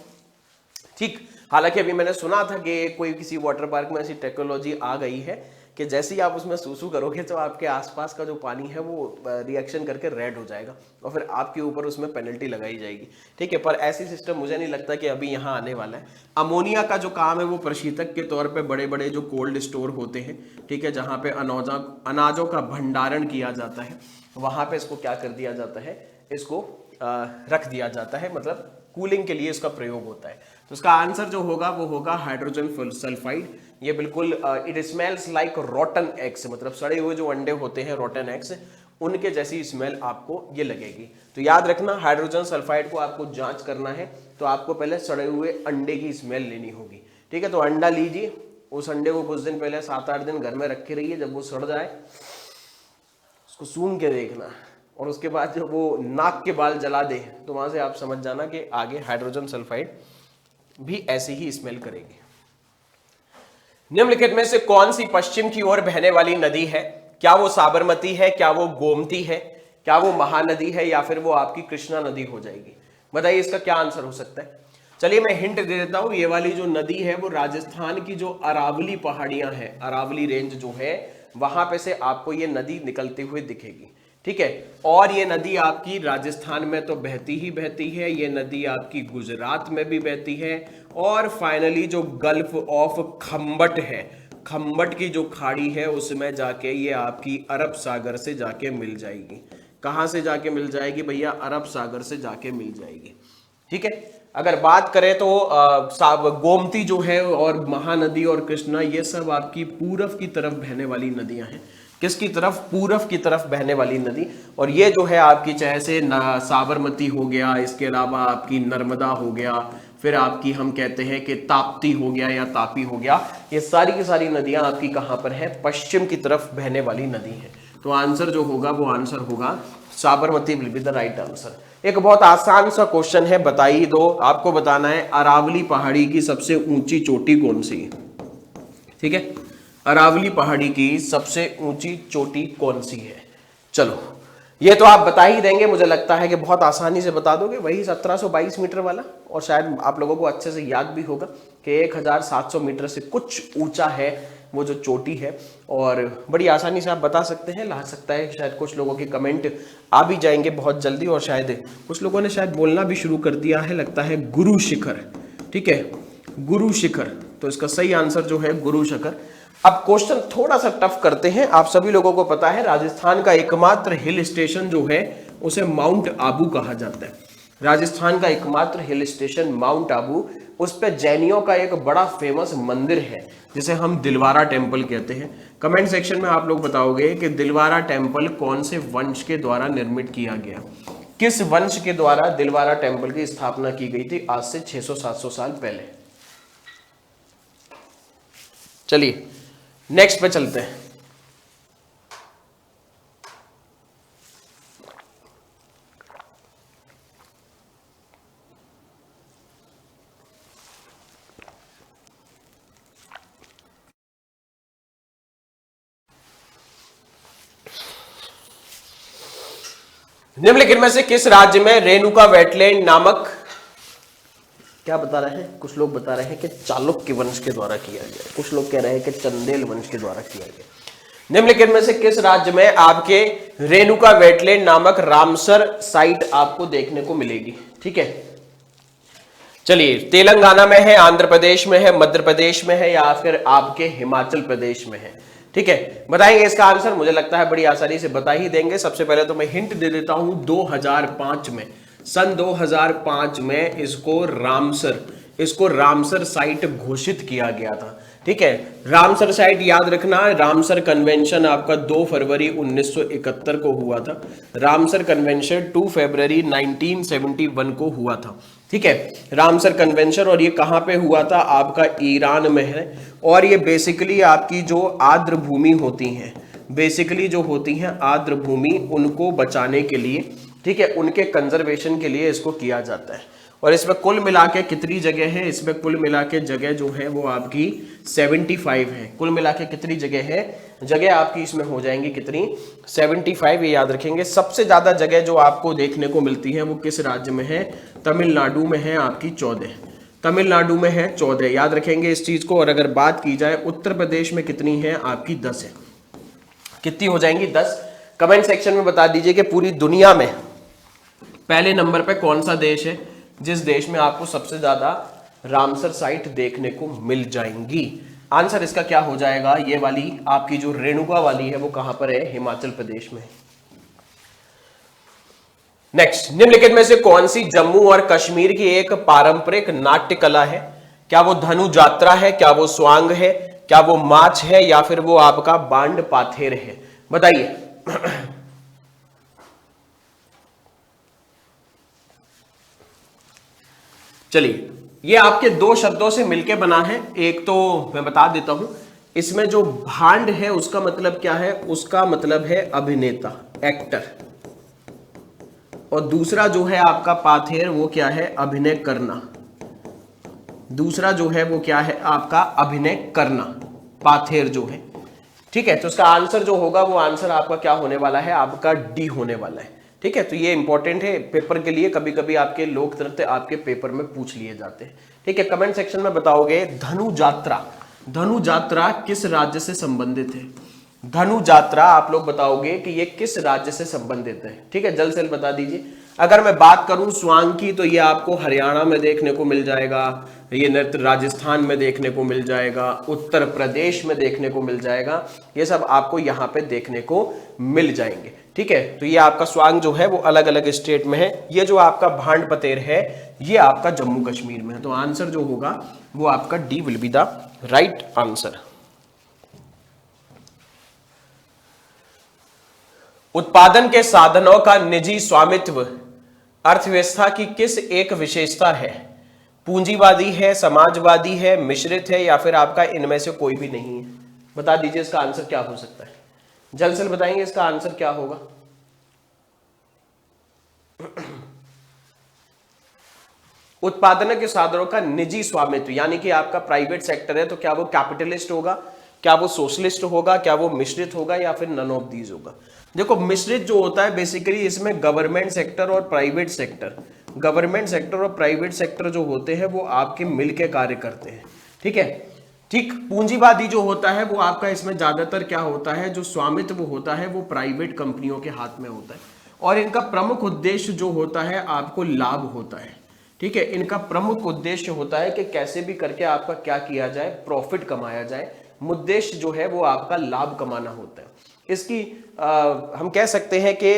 ठीक, हालांकि अभी मैंने सुना था कि कोई किसी वाटर पार्क में ऐसी टेक्नोलॉजी आ गई है कि जैसे ही आप उसमें सूसू करोगे तो आपके आसपास का जो पानी है वो रिएक्शन करके रेड हो जाएगा, और फिर आपके ऊपर उसमें पेनल्टी लगाई जाएगी। ठीक है, पर ऐसी सिस्टम मुझे नहीं लगता कि अभी यहाँ आने वाला है। अमोनिया का जो काम है वो प्रशीतक के तौर पे बड़े बड़े जो कोल्ड स्टोर होते हैं, ठीक है, जहाँ पे अनाजों का भंडारण किया जाता है, वहाँ पे इसको क्या कर दिया जाता है, इसको रख दिया जाता है, मतलब कूलिंग के लिए इसका प्रयोग होता है। तो इसका आंसर जो होगा वो होगा हाइड्रोजन सल्फाइड। ये बिल्कुल इट स्मेल्स लाइक रॉटन एग्स, मतलब सड़े हुए जो अंडे होते हैं रॉटन एग्स, उनके जैसी स्मेल आपको ये लगेगी। तो याद रखना हाइड्रोजन सल्फाइड को आपको जांच करना है तो आपको पहले सड़े हुए अंडे की स्मेल लेनी होगी। ठीक है, तो अंडा लीजिए, उस अंडे को कुछ दिन पहले 7-8 दिन घर में रखे रहिए, जब वो सड़ जाए उसको सूंघ के देखना, और उसके बाद जब वो नाक के बाल जला दे तो वहां से आप समझ जाना कि आगे हाइड्रोजन सल्फाइड भी ऐसी ही स्मेल करेगी। निम्नलिखित में से कौन सी पश्चिम की ओर बहने वाली नदी है? क्या वो साबरमती है, क्या वो गोमती है, क्या वो महानदी है, या फिर वो आपकी कृष्णा नदी हो जाएगी? बताइए इसका क्या आंसर हो सकता है। चलिए मैं हिंट दे देता हूं, ये वाली जो नदी है वो राजस्थान की जो अरावली पहाड़ियां हैं, अरावली रेंज जो है वहां पे से आपको ये नदी निकलती हुई दिखेगी। ठीक है, और ये नदी आपकी राजस्थान में तो बहती ही बहती है, ये नदी आपकी गुजरात में भी बहती है, और फाइनली जो गल्फ ऑफ खम्बट है, खम्बट की जो खाड़ी है उसमें जाके ये आपकी अरब सागर से जाके मिल जाएगी। कहां से जाके मिल जाएगी भैया? अरब सागर से जाके मिल जाएगी। ठीक है, अगर बात करें तो गोमती जो है और महानदी और कृष्णा, ये सब आपकी पूरब की तरफ बहने वाली नदियां हैं। किसकी तरफ? पूरब की तरफ बहने वाली नदी। और ये जो है आपकी चाहे से साबरमती हो गया, इसके अलावा आपकी नर्मदा हो गया, फिर आपकी हम कहते हैं कि ताप्ती हो गया या तापी हो गया, ये सारी की सारी नदियां आपकी कहां पर है? पश्चिम की तरफ बहने वाली नदी है। तो आंसर जो होगा वो आंसर होगा Sabarmati will be the right answer. एक बहुत आसान सा क्वेश्चन है, बताइए दो, आपको बताना है अरावली पहाड़ी की सबसे ऊंची चोटी कौन सी है? ठीक है, अरावली पहाड़ी की सबसे ऊंची चोटी कौन सी है? चलो ये तो आप बता ही देंगे, मुझे लगता है कि बहुत आसानी से बता दोगे, वही 1722 मीटर वाला, और शायद आप लोगों को अच्छे से याद भी होगा कि 1700 मीटर से कुछ ऊंचा है वो जो चोटी है, और बड़ी आसानी से आप बता सकते हैं। ला सकता है शायद कुछ लोगों के कमेंट आ भी जाएंगे बहुत जल्दी, और शायद कुछ लोगों ने शायद बोलना भी शुरू कर दिया है, लगता है गुरु शिखर। ठीक है, गुरु शिखर, तो इसका सही आंसर जो है गुरु शिखर। अब क्वेश्चन थोड़ा सा टफ करते हैं। आप सभी लोगों को पता है राजस्थान का एकमात्र हिल स्टेशन जो है उसे माउंट आबू कहा जाता है। राजस्थान का एकमात्र हिल स्टेशन माउंट आबू, उस पे जैनियों का एक बड़ा फेमस मंदिर है जिसे हम दिलवारा टेम्पल कहते हैं। कमेंट सेक्शन में आप लोग बताओगे कि दिलवारा टेम्पल कौन से वंश के द्वारा निर्मित किया गया, किस वंश के द्वारा दिलवारा टेम्पल की स्थापना की गई थी आज से 600-700 साल पहले। चलिए नेक्स्ट पे चलते हैं। निम्नलिखित में से किस राज्य में रेणुका वेटलैंड नामक, क्या बता रहे हैं, कुछ लोग बता रहे हैं कि चालुक्य वंश के द्वारा किया गया, कुछ लोग कह रहे हैं कि चंदेल वंश के द्वारा किया गया। निम्नलिखित में से किस राज्य में आपके रेणुका वेटलैंड नामक रामसर साइट आपको देखने को मिलेगी? ठीक है, चलिए तेलंगाना में है, आंध्र प्रदेश में है, मध्य प्रदेश में है, या फिर आपके हिमाचल प्रदेश में है? ठीक है, बताएंगे इसका आंसर, मुझे लगता है बड़ी आसानी से बता ही देंगे। सबसे पहले तो मैं हिंट दे देता हूं, 2005 में, सन 2005 में इसको रामसर साइट घोषित किया गया था। ठीक है, रामसर साइट याद रखना, रामसर कन्वेंशन आपका 2 फरवरी 1971 को हुआ था। रामसर कन्वेंशन 2 फरवरी 1971 को हुआ था। ठीक है, रामसर कन्वेंशन, और ये कहाँ पे हुआ था? आपका ईरान में है। और ये बेसिकली आपकी जो आर्द्र भूमि होती हैं, बेसिकली जो होती हैं आर्द्र भूमि, उनको बचाने के लिए, ठीक है, उनके कंजर्वेशन के लिए इसको किया जाता है। और इसमें कुल मिला के कितनी जगह है? इसमें कुल मिला के जगह जो है वो आपकी 75 है। कुल मिला के कितनी जगह है? जगह आपकी इसमें हो जाएंगी कितनी? 75। ये याद रखेंगे। सबसे ज्यादा जगह जो आपको देखने को मिलती है वो किस राज्य में है? तमिलनाडु में है आपकी 14। तमिलनाडु में है 14, याद रखेंगे इस चीज को। और अगर बात की जाए उत्तर प्रदेश में कितनी है? आपकी 10 है। कितनी हो जाएंगी? 10। कमेंट सेक्शन में बता दीजिए कि पूरी दुनिया में पहले नंबर पे कौन सा देश है जिस देश में आपको सबसे ज्यादा रामसर साइट देखने को मिल जाएंगी? आंसर इसका क्या हो जाएगा? ये वाली आपकी जो रेणुका वाली है वो कहां पर है? हिमाचल प्रदेश में। नेक्स्ट, निम्नलिखित में से कौन सी जम्मू और कश्मीर की एक पारंपरिक नाट्य कला है? क्या वो धनु जात्रा है, क्या वो स्वांग है, क्या वो माच है, या फिर वो आपका बांड पाथेर है? बताइए। चलिए, ये आपके 2 शब्दों से मिलके बना है। एक तो मैं बता देता हूं, इसमें जो भांड है उसका मतलब क्या है? उसका मतलब है अभिनेता, एक्टर। और दूसरा जो है आपका पाथेर, वो क्या है? अभिनय करना। दूसरा जो है वो क्या है? आपका अभिनय करना, पाथेर जो है। ठीक है, तो उसका आंसर जो होगा वो आंसर आपका क्या होने वाला है? आपका डी होने वाला है। ठीक है, तो ये इंपॉर्टेंट है पेपर के लिए। कभी कभी आपके लोक नृत्य आपके पेपर में पूछ लिए जाते हैं। ठीक है, कमेंट सेक्शन में बताओगे धनु जात्रा, धनु जात्रा किस राज्य से संबंधित है? धनु जात्रा आप लोग बताओगे कि ये किस राज्य से संबंधित है। ठीक है, जल्द से जल्द बता दीजिए। अगर मैं बात करूं स्वांग की, तो ये आपको हरियाणा में देखने को मिल जाएगा, ये नृत्य राजस्थान में देखने को मिल जाएगा, उत्तर प्रदेश में देखने को मिल जाएगा। ये सब आपको यहाँ पे देखने को मिल जाएंगे। ठीक है, तो ये आपका स्वांग जो है वो अलग अलग स्टेट में है। ये जो आपका भांड पतेर है ये आपका जम्मू कश्मीर में है। तो आंसर जो होगा वो आपका D will be the right answer. उत्पादन के साधनों का निजी स्वामित्व अर्थव्यवस्था की किस एक विशेषता है? पूंजीवादी है, समाजवादी है, मिश्रित है, या फिर आपका इनमें से कोई भी नहीं है? बता दीजिए इसका आंसर क्या हो सकता है। जल्द से बताएंगे इसका आंसर क्या होगा। उत्पादन के साधनों का निजी स्वामित्व, यानी कि आपका प्राइवेट सेक्टर है, तो क्या वो कैपिटलिस्ट होगा, क्या वो सोशलिस्ट होगा, क्या वो मिश्रित होगा, या फिर नन ऑफ दीज होगा? देखो, मिश्रित जो होता है बेसिकली इसमें गवर्नमेंट सेक्टर और प्राइवेट सेक्टर, गवर्नमेंट सेक्टर और प्राइवेट सेक्टर जो होते हैं वो आपके मिलके कार्य करते हैं। ठीक है, ठीक। पूंजीवादी जो होता है वो आपका इसमें ज्यादातर क्या होता है, जो स्वामित्व होता है वो प्राइवेट कंपनियों के हाथ में होता है, और इनका प्रमुख उद्देश्य जो होता है आपको लाभ होता है। ठीक है, इनका प्रमुख उद्देश्य होता है कि कैसे भी करके आपका क्या किया जाए, प्रॉफिट कमाया जाए, उद्देश्य जो है वो आपका लाभ कमाना होता है। इसकी हम कह सकते हैं कि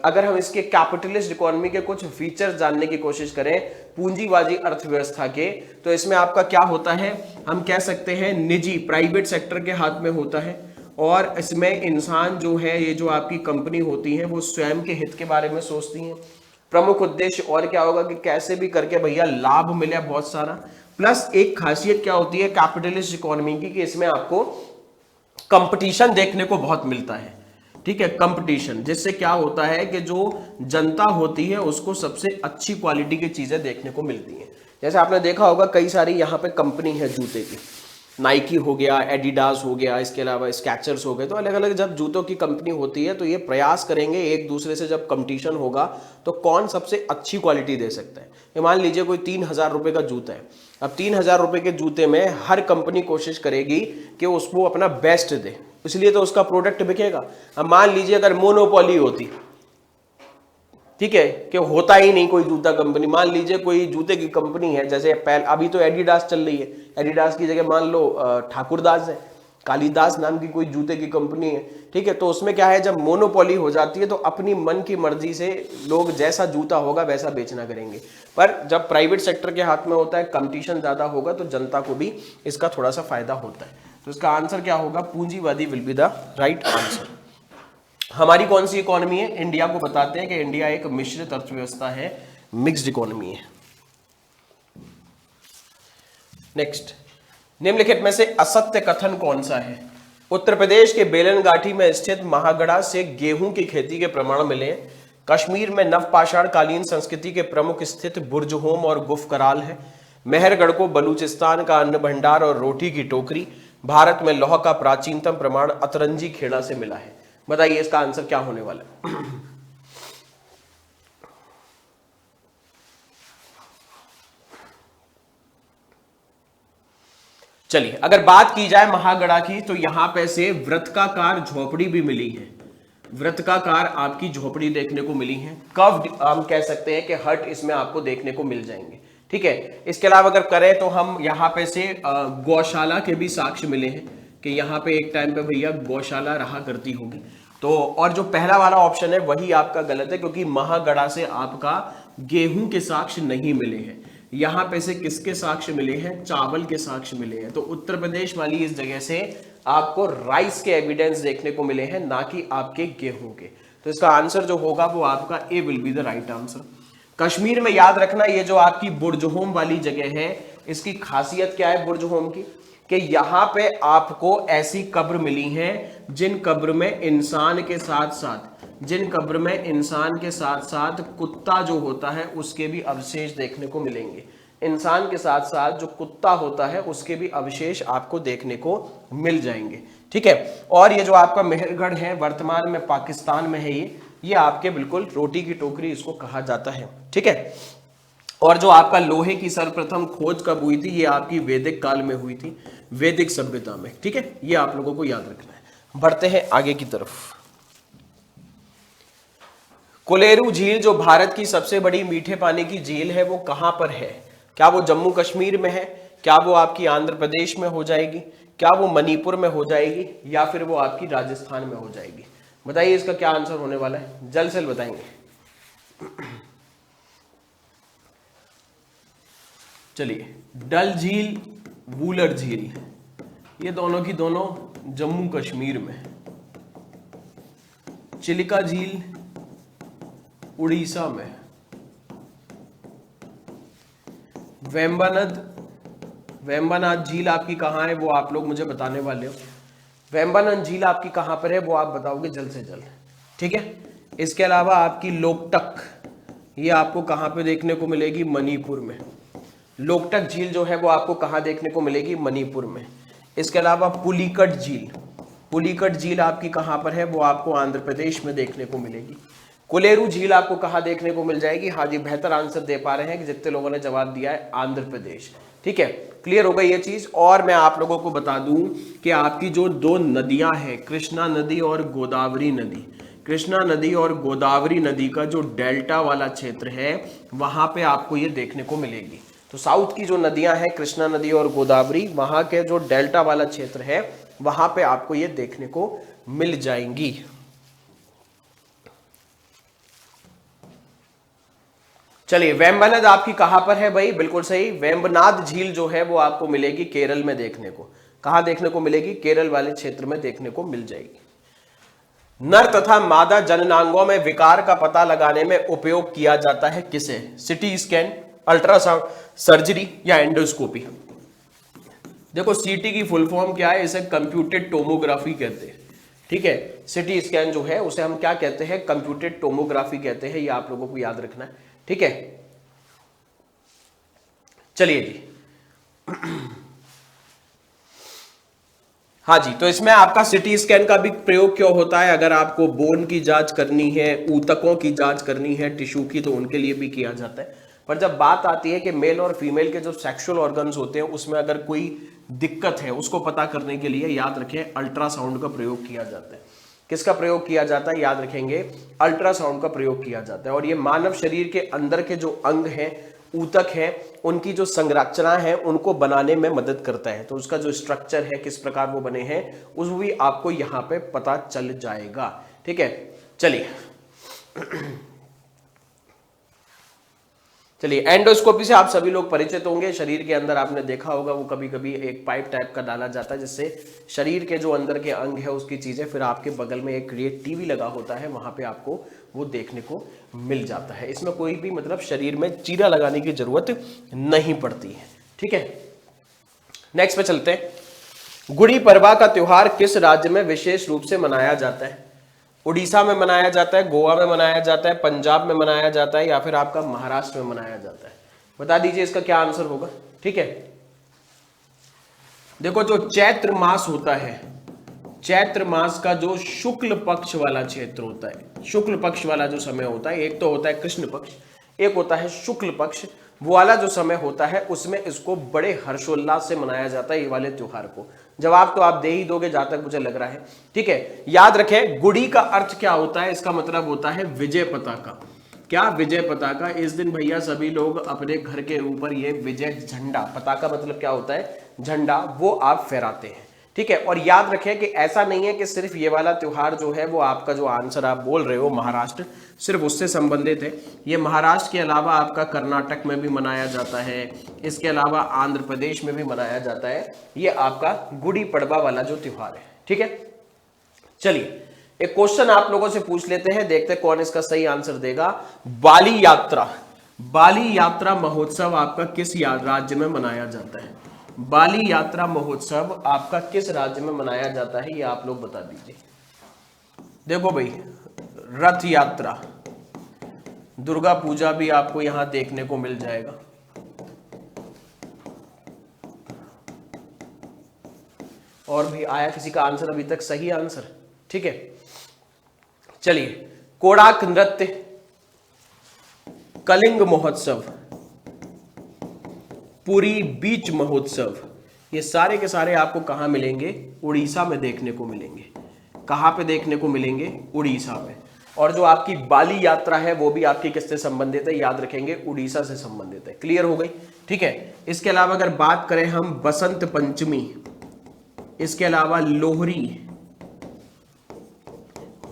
अगर हम इसके कैपिटलिस्ट इकोनॉमी के कुछ फीचर्स जानने की कोशिश करें पूंजीवादी अर्थव्यवस्था के, तो इसमें आपका क्या होता है, हम कह सकते हैं निजी प्राइवेट सेक्टर के हाथ में होता है, और इसमें इंसान जो है, ये जो आपकी कंपनी होती है वो स्वयं के हित के बारे में सोचती हैं। प्रमुख उद्देश्य और क्या होगा कि कैसे भी करके भैया लाभ मिले बहुत सारा। प्लस एक खासियत क्या होती है कैपिटलिस्ट इकोनॉमी की कि इसमें आपको कंपटीशन देखने को बहुत मिलता है, ठीक है, कंपटीशन, जिससे क्या होता है कि जो जनता होती है उसको सबसे अच्छी क्वालिटी की चीजें देखने को मिलती हैं। जैसे आपने देखा होगा कई सारी यहाँ पे कंपनी है जूते की, नाइकी हो गया, एडिडास हो गया, इसके अलावा स्केचर्स हो गए, तो अलग अलग जब जूतों की कंपनी होती है तो ये प्रयास करेंगे एक दूसरे से, जब कंपटीशन होगा तो कौन सबसे अच्छी क्वालिटी दे सकता है। ये मान लीजिए कोई 3,000 रुपये का जूता है, अब 3,000 रुपये के जूते में हर कंपनी कोशिश करेगी कि उसको अपना बेस्ट दे, इसलिए तो उसका प्रोडक्ट बिकेगा। अब मान लीजिए अगर मोनोपोली होती, ठीक है, कि होता ही नहीं कोई जूता कंपनी, मान लीजिए कोई जूते की कंपनी है, जैसे अभी तो एडिडास चल रही है, एडिडास की जगह मान लो ठाकुरदास है, कालिदास नाम की कोई जूते की कंपनी है, ठीक है, तो उसमें क्या है, जब मोनोपोली हो जाती है तो अपनी मन की मर्जी से लोग जैसा जूता होगा वैसा बेचना करेंगे। पर जब प्राइवेट सेक्टर के हाथ में होता है, कंपटीशन ज्यादा होगा, तो जनता को भी इसका थोड़ा सा फायदा होता है। तो इसका आंसर क्या होगा, पूंजीवादी will be the right answer. हमारी कौन सी इकोनॉमी है, इंडिया को बताते हैं कि इंडिया एक मिश्रित अर्थव्यवस्था है, मिक्स्ड इकोनॉमी है। नेक्स्ट, निम्नलिखित में से असत्य कथन कौन सा है। उत्तर प्रदेश के बेलनगाठी में स्थित महागढ़ा से गेहूं की खेती के प्रमाण मिले। कश्मीर में नवपाषाण कालीन संस्कृति के प्रमुख स्थित बुर्जहोम और गुफकराल है। मेहरगढ़ को बलूचिस्तान का अन्न भंडार और रोटी की टोकरी। भारत में लौह का प्राचीनतम प्रमाण अतरंजी खेड़ा से मिला है। बताइए इसका आंसर क्या होने वाला है। चलिए, अगर बात की जाए महागढ़ा की, तो यहां पे से वृत्ताकार झोपड़ी भी मिली है, वृत्ताकार आपकी झोपड़ी देखने को मिली है। कर्व्ड हम कह सकते हैं कि हट इसमें आपको देखने को मिल जाएंगे, ठीक है। इसके अलावा अगर करें तो हम यहाँ पे से गौशाला के भी साक्ष्य मिले हैं कि यहाँ पे एक टाइम पे भैया गौशाला रहा करती होगी। तो और जो पहला वाला ऑप्शन है वही आपका गलत है, क्योंकि महागढ़ा से आपका गेहूं के साक्ष्य नहीं मिले हैं। यहाँ पे से किसके साक्ष्य मिले हैं, चावल के साक्ष्य मिले हैं। तो उत्तर प्रदेश वाली इस जगह से आपको राइस के एविडेंस देखने को मिले हैं, ना कि आपके गेहूं के। तो इसका आंसर जो होगा वो आपका A will be the right answer. Kashmir में याद रखना, ये जो आपकी बुर्जहोम वाली जगह है, इसकी खासियत क्या है बुर्जहोम की, कि यहाँ पे आपको ऐसी कब्र मिली हैं जिन कब्र में इंसान के साथ साथ कुत्ता जो होता है उसके भी अवशेष देखने को मिलेंगे। इंसान के साथ साथ जो कुत्ता होता है उसके भी अवशेष आपको देखने को मिल जाएंगे, ठीक है। और ये जो आपका मेहरगढ़ है वर्तमान में पाकिस्तान में है, ये आपके बिल्कुल रोटी की टोकरी इसको कहा जाता है, ठीक है। और जो आपका लोहे की सर्वप्रथम खोज कब हुई थी, ये आपकी वैदिक काल में हुई थी, वैदिक सभ्यता में, ठीक है। ये आप लोगों को याद रखना है। बढ़ते हैं आगे की तरफ। कोलेरू झील जो भारत की सबसे बड़ी मीठे पानी की झील है वो कहां पर है। क्या वो जम्मू कश्मीर में है, क्या वो आपकी आंध्र प्रदेश में हो जाएगी, क्या वो मणिपुर में हो जाएगी, या फिर वो आपकी राजस्थान में हो जाएगी। बताइए इसका क्या आंसर होने वाला है, जल्द से जल्द बताएंगे। चलिए, डल झील, वूलर झील, ये दोनों की दोनों जम्मू कश्मीर में। चिलिका झील उड़ीसा में। वेम्बानाथ झील आपकी कहाँ है वो आप लोग मुझे बताने वाले हो। वेम्बानाथ झील आपकी कहाँ पर है वो आप बताओगे जल्द से जल्द, ठीक है। इसके अलावा आपकी लोकटक, ये आपको कहाँ पे देखने को मिलेगी, मणिपुर में। लोकटक झील जो है वो आपको कहाँ देखने को मिलेगी, मणिपुर में। इसके अलावा पुलिकट झील आपकी कहाँ पर है वो आपको आंध्र प्रदेश में देखने को मिलेगी। कोलेरू झील आपको कहाँ देखने को मिल जाएगी। हाँ जी, बेहतर आंसर दे पा रहे हैं कि जितने लोगों ने जवाब दिया है, आंध्र प्रदेश, ठीक है। क्लियर हो गई ये चीज। और मैं आप लोगों को बता दूं कि आपकी जो दो नदियां हैं, कृष्णा नदी और गोदावरी नदी, कृष्णा नदी और गोदावरी नदी का जो डेल्टा वाला क्षेत्र है वहां पे आपको ये देखने को मिलेगी। तो साउथ की जो नदियां हैं कृष्णा नदी और गोदावरी, वहां के जो डेल्टा वाला क्षेत्र है वहां पे आपको ये देखने को मिल जाएंगी। चलिए, वेम्बनाद आपकी कहां पर है भाई? बिल्कुल सही, वेम्बनाद झील जो है वो आपको मिलेगी केरल में देखने को। कहां देखने को मिलेगी? केरल वाले क्षेत्र में देखने को मिल जाएगी। नर तथा मादा जननांगों में विकार का पता लगाने में उपयोग किया जाता है किसे? सिटी स्कैन, अल्ट्रासाउंड, सर्जरी या एंडोस्कोपी? देखो सीटी की फुल फॉर्म क्या है? इसे कंप्यूटेड टोमोग्राफी कहते हैं। ठीक है, सिटी स्कैन जो है उसे हम क्या कहते हैं? कंप्यूटेड टोमोग्राफी कहते हैं। ये आप लोगों को याद रखना है। ठीक है, चलिए जी। हाँ जी, तो इसमें आपका सिटी स्कैन का भी प्रयोग क्यों होता है? अगर आपको बोन की जांच करनी है, ऊतकों की जांच करनी है, टिश्यू की, तो उनके लिए भी किया जाता है। पर जब बात आती है कि मेल और फीमेल के जो सेक्सुअल ऑर्गन्स होते हैं उसमें अगर कोई दिक्कत है उसको पता करने के लिए याद रखें अल्ट्रासाउंड का प्रयोग किया जाता है। किसका प्रयोग किया जाता है? याद रखेंगे, अल्ट्रासाउंड का प्रयोग किया जाता है। और ये मानव शरीर के अंदर के जो अंग हैं, ऊतक है, उनकी जो संरचना है उनको बनाने में मदद करता है। तो उसका जो स्ट्रक्चर है, किस प्रकार वो बने हैं, उस भी आपको यहां पे पता चल जाएगा। ठीक है, चलिए चलिए, एंडोस्कोपी से आप सभी लोग परिचित होंगे। शरीर के अंदर आपने देखा होगा वो कभी कभी एक पाइप टाइप का डाला जाता है जिससे शरीर के जो अंदर के अंग है उसकी चीजें फिर आपके बगल में एक टीवी लगा होता है, वहां पे आपको वो देखने को मिल जाता है। इसमें कोई भी मतलब शरीर में चीरा लगाने की जरूरत नहीं पड़ती है। ठीक है, नेक्स्ट पे चलते हैं। गुड़ी पड़वा का त्योहार किस राज्य में विशेष रूप से मनाया जाता है? उड़ीसा में मनाया जाता है, गोवा में मनाया जाता है, पंजाब में मनाया जाता है, या फिर आपका महाराष्ट्र में मनाया जाता है? बता दीजिए इसका क्या आंसर होगा। ठीक है, देखो जो चैत्र मास होता है, चैत्र मास का जो शुक्ल पक्ष वाला क्षेत्र होता है, शुक्ल पक्ष वाला जो समय होता है, एक तो होता है कृष्ण पक्ष, एक होता है शुक्ल पक्ष, वो वाला जो समय होता है उसमें इसको बड़े हर्षोल्लास से मनाया जाता है ये वाले त्योहार को। जवाब तो आप दे ही दोगे जहां तक मुझे लग रहा है। ठीक है, याद रखें गुड़ी का अर्थ क्या होता है? इसका मतलब होता है विजय पताका। क्या? विजय पताका। इस दिन भैया सभी लोग अपने घर के ऊपर ये विजय झंडा, पताका मतलब क्या होता है? झंडा, वो आप फहराते हैं। ठीक है, और याद रखें कि ऐसा नहीं है कि सिर्फ ये वाला त्योहार जो है वो आपका जो आंसर आप बोल रहे हो महाराष्ट्र, सिर्फ उससे संबंधित है। ये महाराष्ट्र के अलावा आपका कर्नाटक में भी मनाया जाता है, इसके अलावा आंध्र प्रदेश में भी मनाया जाता है ये आपका गुड़ी पड़वा वाला जो त्योहार है। ठीक है, चलिए एक क्वेश्चन आप लोगों से पूछ लेते हैं, देखते हैं कौन इसका सही आंसर देगा। बाली यात्रा, बाली यात्रा महोत्सव आपका किस राज्य में मनाया जाता है? बाली यात्रा महोत्सव आपका किस राज्य में मनाया जाता है, ये आप लोग बता दीजिए। देखो भाई, रथ यात्रा, दुर्गा पूजा भी आपको यहां देखने को मिल जाएगा। और भी आया किसी का आंसर अभी तक सही आंसर? ठीक है, चलिए कोणार्क नृत्य, कलिंग महोत्सव, पुरी बीच महोत्सव, ये सारे के सारे आपको कहां मिलेंगे? उड़ीसा में देखने को मिलेंगे। कहां पे देखने को मिलेंगे? उड़ीसा में। और जो आपकी बाली यात्रा है वो भी आपकी किससे संबंधित है? याद रखेंगे उड़ीसा से संबंधित है। क्लियर हो गई? ठीक है, इसके अलावा अगर बात करें हम बसंत पंचमी, इसके अलावा लोहरी,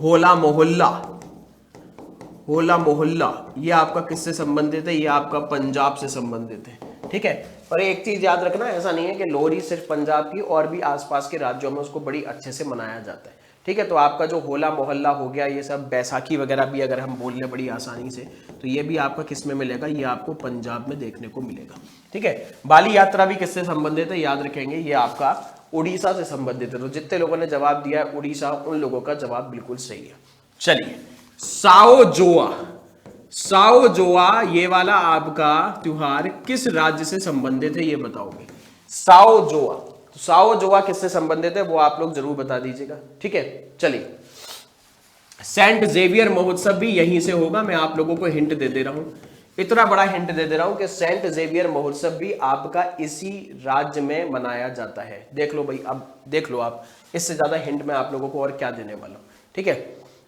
होला मोहल्ला, होला मोहल्ला, ये आपका किससे संबंधित है? ये आपका पंजाब से संबंधित है। ठीक है, और एक चीज याद रखना, ऐसा नहीं है कि लोहरी सिर्फ पंजाब की, और भी आसपास के राज्यों में उसको बड़ी अच्छे से मनाया जाता है। ठीक है, तो आपका जो होला मोहल्ला हो गया, ये सब बैसाखी वगैरह भी अगर हम बोल लें बड़ी आसानी से, तो ये भी आपका किस में मिलेगा? ये आपको पंजाब में देखने को मिलेगा। ठीक है, बाली यात्रा भी किससे संबंधित है? याद रखेंगे ये आपका उड़ीसा से संबंधित है। तो जितने लोगों ने जवाब दिया है उड़ीसा, उन लोगों का जवाब बिल्कुल सही है। चलिए, साओ जोआ, साओ जोआ ये वाला आपका त्योहार किस राज्य से संबंधित है, ये बताओगे। साओ जोआ, तो साओ जोआ किससे संबंधित है वो आप लोग जरूर बता दीजिएगा। ठीक है, चलिए सेंट जेवियर महोत्सव भी यहीं से होगा। मैं आप लोगों को हिंट दे दे रहा हूं, इतना बड़ा हिंट दे दे रहा हूं कि सेंट जेवियर महोत्सव भी आपका इसी राज्य में मनाया जाता है। देख लो भाई, अब देख लो आप, इससे ज्यादा हिंट मैं आप लोगों को और क्या देने वाला हूं। ठीक है,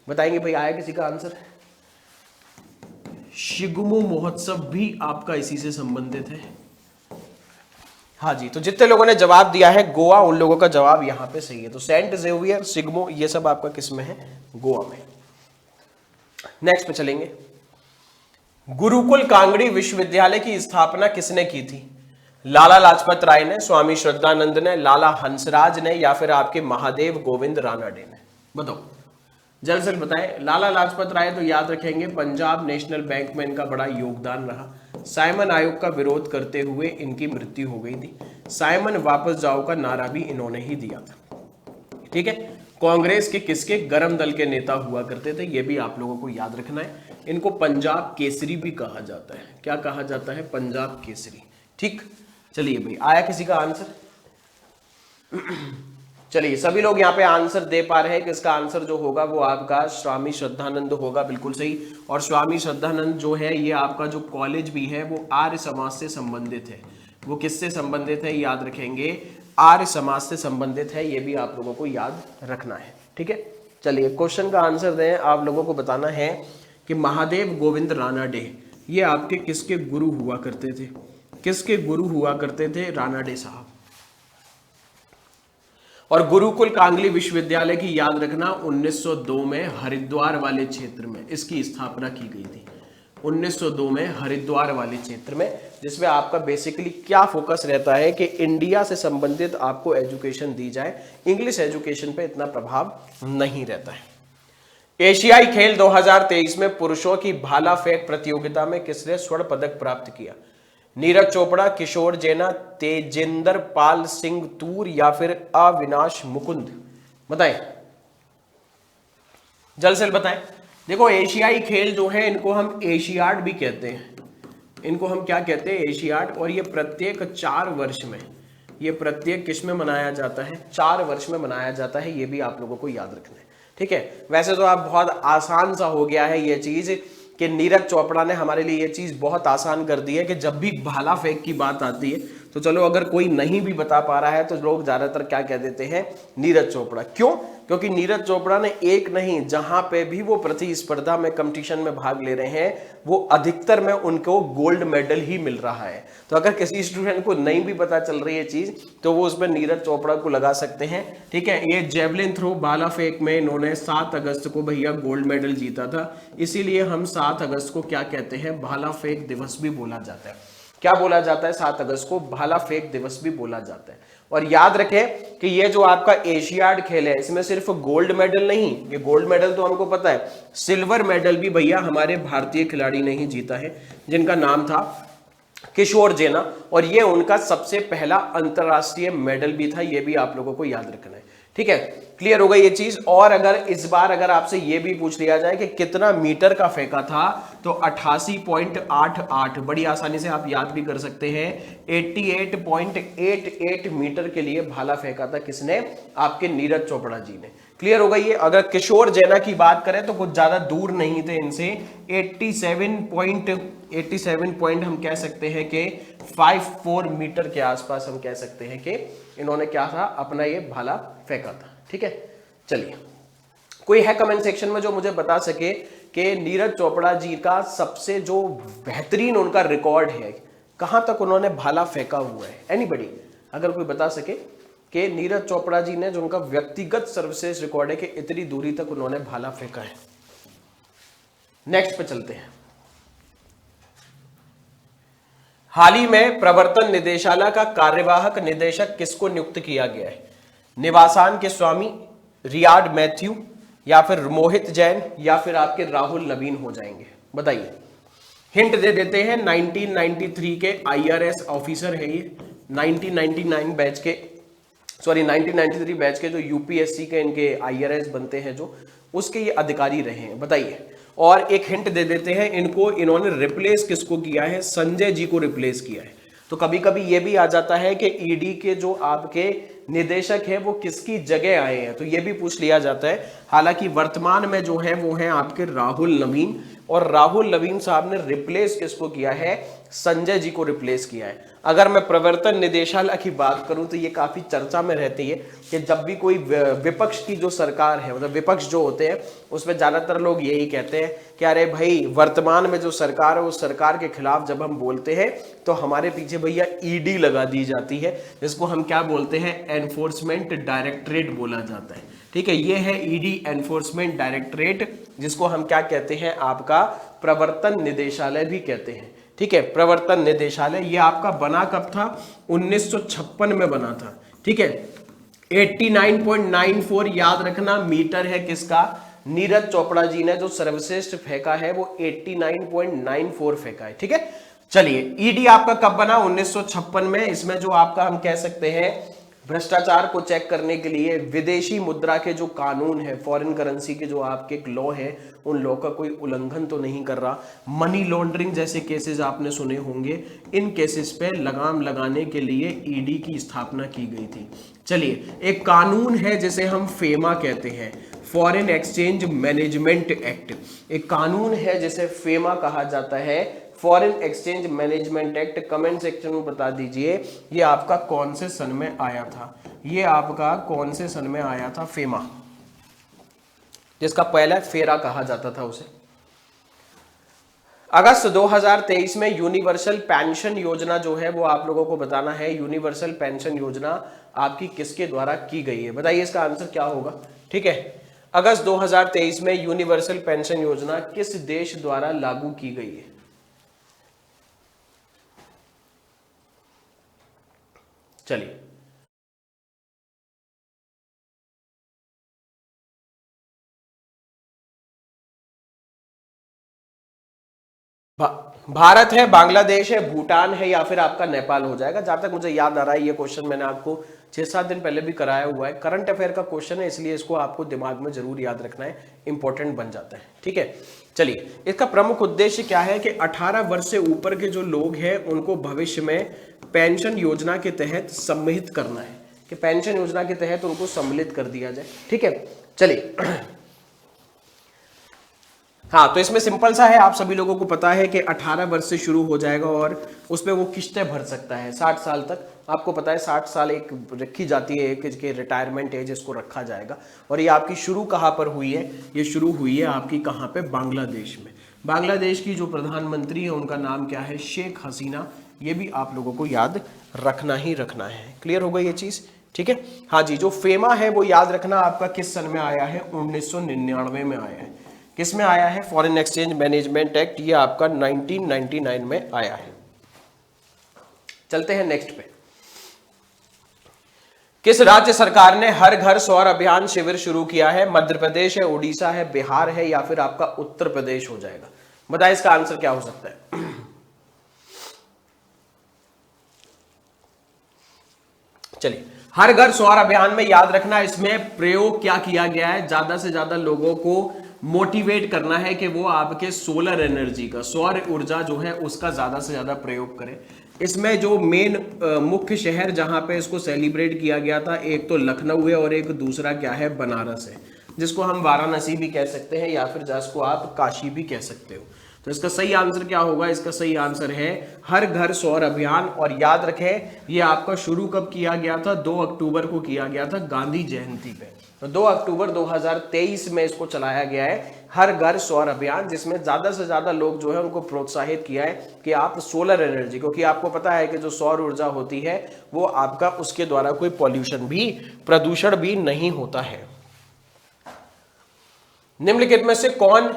बताएंगे भाई, आया किसी का आंसर? शिगमो महोत्सव भी आपका इसी से संबंधित है। हाँ जी, तो जितने लोगों ने जवाब दिया है गोवा, उन लोगों का जवाब यहाँ पे सही है। तो सेंट जेवियर, सिग्मो, ये सब आपका किस में है? गोवा में। नेक्स्ट पे चलेंगे। गुरुकुल कांगड़ी विश्वविद्यालय की स्थापना किसने की थी? लाला लाजपत राय ने, स्वामी श्रद्धानंद ने, लाला हंसराज ने, या फिर आपके महादेव गोविंद रानडे ने? बताओ, जल्द से बताएं। लाला लाजपत राय तो याद रखेंगे, पंजाब नेशनल बैंक में इनका बड़ा योगदान रहा। साइमन आयोग का विरोध करते हुए इनकी मृत्यु हो गई थी। साइमन वापस जाओ का नारा भी इन्होंने ही दिया था। ठीक है। कांग्रेस के किसके गरम दल के नेता हुआ करते थे, ये भी आप लोगों को याद रखना है। इनको पंजाब केसरी भी कहा जाता है। क्या कहा जाता है? पंजाब केसरी। ठीक, चलिए भाई, आया किसी का आंसर? चलिए, सभी लोग यहाँ पे आंसर दे पा रहे हैं कि इसका आंसर जो होगा वो आपका स्वामी श्रद्धानंद होगा। बिल्कुल सही। और स्वामी श्रद्धानंद जो है, ये आपका जो कॉलेज भी है वो आर्य समाज से संबंधित है। वो किससे संबंधित है? याद रखेंगे, आर्य समाज से संबंधित है। ये भी आप लोगों को याद रखना है। ठीक है। चलिए, क्वेश्चन का आंसर दें। आप लोगों को बताना है कि महादेव गोविंद रानडे ये आपके किसके गुरु हुआ करते थे? किसके गुरु हुआ करते थे? रानडे साहब। और गुरुकुल कांगड़ी विश्वविद्यालय की याद रखना 1902 में हरिद्वार वाले क्षेत्र में इसकी स्थापना की गई थी। 1902 में हरिद्वार वाले क्षेत्र में, जिसमें आपका बेसिकली क्या फोकस रहता है कि इंडिया से संबंधित आपको एजुकेशन दी जाए, इंग्लिश एजुकेशन पे इतना प्रभाव नहीं रहता है। एशियाई खेल 2023 में पुरुषों की भाला फेंक प्रतियोगिता में किसने स्वर्ण पदक प्राप्त किया? नीरज चोपड़ा, किशोर जेना, तेजिंदर पाल सिंह तूर, या फिर अविनाश मुकुंद? बताएं, जल्द से बताएं। देखो, एशियाई खेल जो है इनको हम एशियाड भी कहते हैं। इनको हम क्या कहते हैं? एशियाड। और ये प्रत्येक 4 वर्ष में, ये प्रत्येक किस में मनाया जाता है? 4 वर्ष में मनाया जाता है। ये भी आप लोगों को याद रखना है। ठीक है। वैसे तो आप बहुत आसान सा हो गया है ये चीज कि नीरज चोपड़ा ने हमारे लिए ये चीज बहुत आसान कर दी है कि जब भी भाला फेंक की बात आती है तो चलो, अगर कोई नहीं भी बता पा रहा है तो लोग ज्यादातर क्या कह देते हैं? नीरज चोपड़ा। क्यों? क्योंकि नीरज चोपड़ा ने एक नहीं, जहां पे भी वो प्रतिस्पर्धा में, कंपटीशन में भाग ले रहे हैं, वो अधिकतर में उनको गोल्ड मेडल ही मिल रहा है। तो अगर किसी स्टूडेंट को नहीं भी पता चल रही है चीज तो वो उसमें नीरज चोपड़ा को लगा सकते हैं। ठीक है। ये जेवलिन थ्रो, भाला फेंक में इन्होंने 7 अगस्त को भैया गोल्ड मेडल जीता था। इसीलिए हम 7 अगस्त को क्या कहते हैं? भाला फेंक दिवस भी बोला जाता है। क्या बोला जाता है? 7 अगस्त को भाला फेंक दिवस भी बोला जाता है। और याद रखें कि ये जो आपका एशियाड खेल है, इसमें सिर्फ गोल्ड मेडल नहीं, ये गोल्ड मेडल तो हमको पता है, सिल्वर मेडल भी भैया हमारे भारतीय खिलाड़ी ने ही जीता है, जिनका नाम था किशोर जेना। और ये उनका सबसे पहला अंतरराष्ट्रीय मेडल भी था। ये भी आप लोगों को याद रखना है। ठीक है। क्लियर हो गई ये चीज। और अगर इस बार अगर आपसे ये भी पूछ लिया जाए कि कितना मीटर का फेंका था, तो 88.88, बड़ी आसानी से आप याद भी कर सकते हैं, 88.88 मीटर के लिए भाला फेंका था। किसने? आपके नीरज चोपड़ा जी ने। क्लियर हो गई है। अगर किशोर जेना की बात करें तो कुछ ज्यादा दूर नहीं थे इनसे, 87 पॉइंट हम कह सकते हैं कि 54 मीटर के आसपास हम कह सकते हैं कि इन्होंने क्या था? अपना ये भाला फेंका था। ठीक है। चलिए, कोई है कमेंट सेक्शन में जो मुझे बता सके कि नीरज चोपड़ा जी का सबसे जो बेहतरीन उनका रिकॉर्ड है, कहां तक उन्होंने भाला फेंका हुआ है? एनीबडी अगर कोई बता सके कि नीरज चोपड़ा जी ने जो उनका व्यक्तिगत सर्वश्रेष्ठ रिकॉर्ड है कि इतनी दूरी तक उन्होंने भाला फेंका है। नेक्स्ट पे चलते हैं। हाल ही में प्रवर्तन निदेशालय का कार्यवाहक निदेशक किसको नियुक्त किया गया है? निवासान के स्वामी, रियाड मैथ्यू, या फिर मोहित जैन, या फिर आपके राहुल नवीन हो जाएंगे? बताइए। हिंट दे देते हैं, 1993 के IRS ऑफिसर है ये। 1999 बैच के, सॉरी 1993 बैच के जो UPSC के इनके IRS बनते हैं जो, उसके ये अधिकारी रहे हैं। बताइए। और एक हिंट दे देते हैं, इन्होंने रिप्लेस किसको किया है? संजय जी को रिप्लेस किया है। तो कभी कभी ये भी आ जाता है कि ईडी के जो आपके निदेशक है वो किसकी जगह आए हैं, तो ये भी पूछ लिया जाता है। हालांकि वर्तमान में जो है वो है आपके राहुल नवीन, और राहुल नवीन साहब ने रिप्लेस किसको किया है, संजय जी को रिप्लेस किया है। अगर मैं प्रवर्तन निदेशालय की बात करूं तो ये काफी चर्चा में रहती है कि जब भी कोई विपक्ष की जो सरकार है, मतलब विपक्ष जो होते हैं उसमें ज्यादातर लोग यही कहते हैं कि अरे भाई वर्तमान में जो सरकार है उस सरकार के खिलाफ जब हम बोलते हैं तो हमारे पीछे भैया ईडी लगा दी जाती है, जिसको हम क्या बोलते हैं, एनफोर्समेंट डायरेक्टरेट बोला जाता है। ठीक है, ये है ईडी एनफोर्समेंट डायरेक्टरेट, जिसको हम क्या कहते हैं, आपका प्रवर्तन निदेशालय भी कहते हैं। ठीक है, प्रवर्तन निदेशालय ये आपका बना कब था, 1956 में बना था। ठीक है, 89.94 याद रखना मीटर है किसका, नीरज चोपड़ा जी ने जो सर्वश्रेष्ठ फेंका है वो 89.94 फेंका है। ठीक है, चलिए ईडी आपका कब बना, 1956 में। इसमें जो आपका हम कह सकते हैं भ्रष्टाचार को चेक करने के लिए विदेशी मुद्रा के जो कानून है, फॉरेन करेंसी के जो आपके लॉ है, उन लॉ का कोई उल्लंघन तो नहीं कर रहा। मनी लॉन्ड्रिंग जैसे केसेस आपने सुने होंगे, इन केसेस पे लगाम लगाने के लिए ईडी की स्थापना की गई थी। चलिए, एक कानून है जिसे हम फेमा कहते हैं, फॉरेन एक्सचेंज मैनेजमेंट एक्ट। एक कानून है जिसे फेमा कहा जाता है, foreign exchange management act. Comment section में बता दीजिए ये आपका कौन से सन में आया था, ये आपका कौन से सन में आया था फेमा, जिसका पहला फेरा कहा जाता था उसे। अगस्त 2023 में यूनिवर्सल पेंशन योजना जो है वो आप लोगों को बताना है, यूनिवर्सल पेंशन योजना आपकी किसके द्वारा की गई है, बताइए इसका आंसर क्या होगा। ठीक है, अगस्त 2023 में यूनिवर्सल पेंशन योजना किस देश द्वारा लागू की गई है। चलिए, भारत है, बांग्लादेश है, भूटान है, या फिर आपका नेपाल हो जाएगा। जहां तक मुझे याद आ रहा है ये क्वेश्चन मैंने आपको 6-7 दिन पहले भी कराया हुआ है, करंट अफेयर का क्वेश्चन है, इसलिए इसको आपको दिमाग में जरूर याद रखना है, इंपॉर्टेंट बन जाता है। ठीक है, चलिए, इसका प्रमुख उद्देश्य क्या है कि 18 वर्ष से ऊपर के जो लोग हैं उनको भविष्य में पेंशन योजना के तहत सम्मिलित करना है, कि पेंशन योजना के तहत उनको सम्मिलित कर दिया जाए। ठीक है, चलिए, हाँ, तो इसमें सिंपल सा है, आप सभी लोगों को पता है कि 18 वर्ष से शुरू हो जाएगा और उसमें वो किस्तें भर सकता है 60 साल तक। आपको पता है 60 साल एक रखी जाती है, एक इसके रिटायरमेंट एज इसको रखा जाएगा। और ये आपकी शुरू कहाँ पर हुई है, ये शुरू हुई है आपकी कहाँ पे, बांग्लादेश में। बांग्लादेश की जो प्रधानमंत्री है उनका नाम क्या है, शेख हसीना। ये भी आप लोगों को याद रखना ही रखना है। क्लियर हो गई ये चीज। ठीक है, हाँ जी, जो फेमा है वो याद रखना आपका किस सन में आया है, 1999 में आया है। किस में आया है, फॉरेन एक्सचेंज मैनेजमेंट एक्ट, ये आपका 1999 में आया है। चलते हैं नेक्स्ट पे। किस राज्य सरकार ने हर घर सौर अभियान शिविर शुरू किया है, मध्य प्रदेश है, उड़ीसा है, बिहार है, या फिर आपका उत्तर प्रदेश हो जाएगा। बताइए इसका आंसर क्या हो सकता है। चलिए, हर घर सौर अभियान में याद रखना, इसमें प्रयोग क्या किया गया है, ज्यादा से ज्यादा लोगों को मोटिवेट करना है कि वो आपके सोलर एनर्जी का, सौर ऊर्जा जो है उसका ज्यादा से ज्यादा प्रयोग करें। इसमें जो मेन मुख्य शहर जहां पे इसको सेलिब्रेट किया गया था, एक तो लखनऊ है और एक दूसरा क्या है, बनारस है, जिसको हम वाराणसी भी कह सकते हैं या फिर जिसको आप काशी भी कह सकते हो। तो इसका सही आंसर क्या होगा, इसका सही आंसर है हर घर सौर अभियान। और याद रखें ये आपका शुरू कब किया गया था, 2 अक्टूबर को किया गया था, गांधी जयंती पे। तो 2 अक्टूबर 2023 में इसको चलाया गया है, हर घर सौर अभियान, जिसमें ज्यादा से ज्यादा लोग जो है उनको प्रोत्साहित किया है कि आप सोलर एनर्जी, क्योंकि आपको पता है कि जो सौर ऊर्जा होती है वो आपका, उसके द्वारा कोई पॉल्यूशन भी, प्रदूषण भी नहीं होता है। निम्नलिखित में से कौन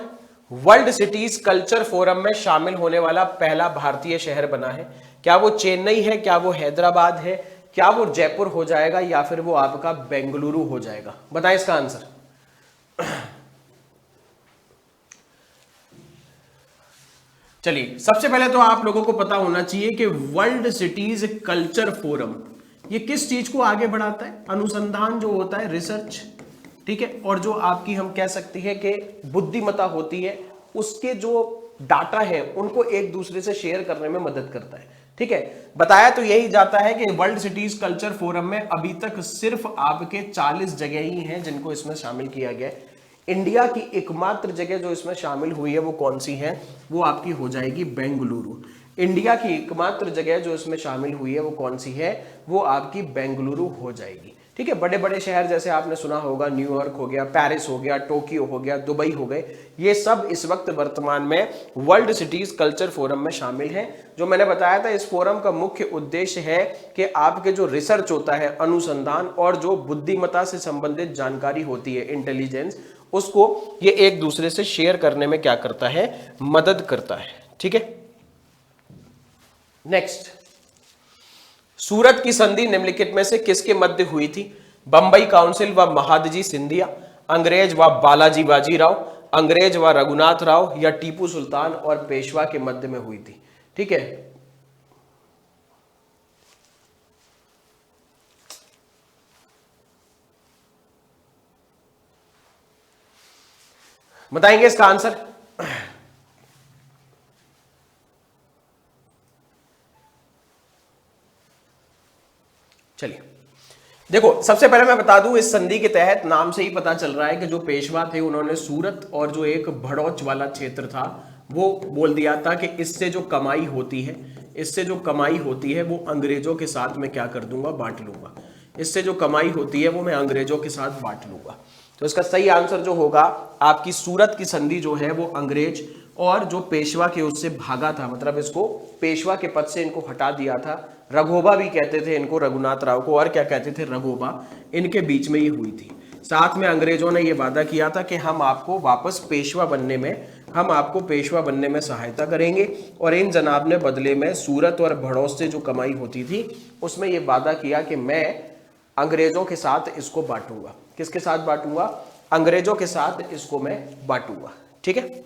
वर्ल्ड सिटीज कल्चर फोरम में शामिल होने वाला पहला भारतीय शहर बना है। क्या वो चेन्नई है, क्या वो हैदराबाद है, क्या वो जयपुर हो जाएगा, या फिर वो आपका बेंगलुरु हो जाएगा। बताएं इसका आंसर। चलिए, सबसे पहले तो आप लोगों को पता होना चाहिए कि वर्ल्ड सिटीज कल्चर फोरम ये किस चीज को आगे बढ़ाता है, अनुसंधान जो होता है, रिसर्च। ठीक है, और जो आपकी हम कह सकते हैं कि बुद्धिमत्ता होती है, उसके जो डाटा है उनको एक दूसरे से शेयर करने में मदद करता है। ठीक है, बताया तो यही जाता है कि वर्ल्ड सिटीज कल्चर फोरम में अभी तक सिर्फ आपके 40 जगह ही हैं जिनको इसमें शामिल किया गया है। इंडिया की एकमात्र जगह जो इसमें शामिल हुई है वो कौन सी है, वो आपकी हो जाएगी बेंगलुरु। इंडिया की एकमात्र जगह जो इसमें शामिल हुई है वो कौन सी है, वो आपकी बेंगलुरु हो जाएगी। ठीक है, बड़े बड़े शहर जैसे आपने सुना होगा, न्यूयॉर्क हो गया, पेरिस हो गया, टोक्यो हो गया, दुबई हो गए, ये सब इस वक्त वर्तमान में वर्ल्ड सिटीज कल्चर फोरम में शामिल हैं। जो मैंने बताया था, इस फोरम का मुख्य उद्देश्य है कि आपके जो रिसर्च होता है, अनुसंधान और जो बुद्धिमत्ता से संबंधित जानकारी होती है, इंटेलिजेंस, उसको ये एक दूसरे से शेयर करने में क्या करता है, मदद करता है। ठीक है, नेक्स्ट, सूरत की संधि निम्नलिखित में से किसके मध्य हुई थी? बंबई काउंसिल व महादजी सिंधिया, अंग्रेज व बालाजी बाजीराव, अंग्रेज व रघुनाथ राव, या टीपू सुल्तान और पेशवा के मध्य में हुई थी। ठीक है, बताएंगे इसका आंसर? चलिए देखो, सबसे पहले मैं बता दूं, इस संधि के तहत नाम से ही पता चल रहा है कि जो पेशवा थे उन्होंने सूरत और जो एक भड़ौच वाला क्षेत्र था वो बोल दिया था कि इससे जो कमाई होती है, इससे जो कमाई होती है वो अंग्रेजों के साथ में क्या कर दूंगा, बांट लूंगा। इससे जो कमाई होती है वो मैं अंग्रेजों के साथ बांट लूंगा। तो इसका सही आंसर जो होगा, आपकी सूरत की संधि जो है वो अंग्रेज और जो पेशवा के उससे भागा था, मतलब इसको पेशवा के पद से इनको हटा दिया था। रघोबा भी कहते थे इनको, रघुनाथ राव को, और क्या कहते थे, रघोबा, इनके बीच में ये हुई थी। साथ में अंग्रेजों ने ये वादा किया था कि हम आपको वापस पेशवा बनने में, हम आपको पेशवा बनने में सहायता करेंगे, और इन जनाब ने बदले में सूरत और भड़ौस से जो कमाई होती थी उसमें ये वादा किया कि मैं अंग्रेजों के साथ इसको बांटूंगा। किसके साथ बांटूंगा? अंग्रेजों के साथ इसको मैं बांटूंगा। ठीक है,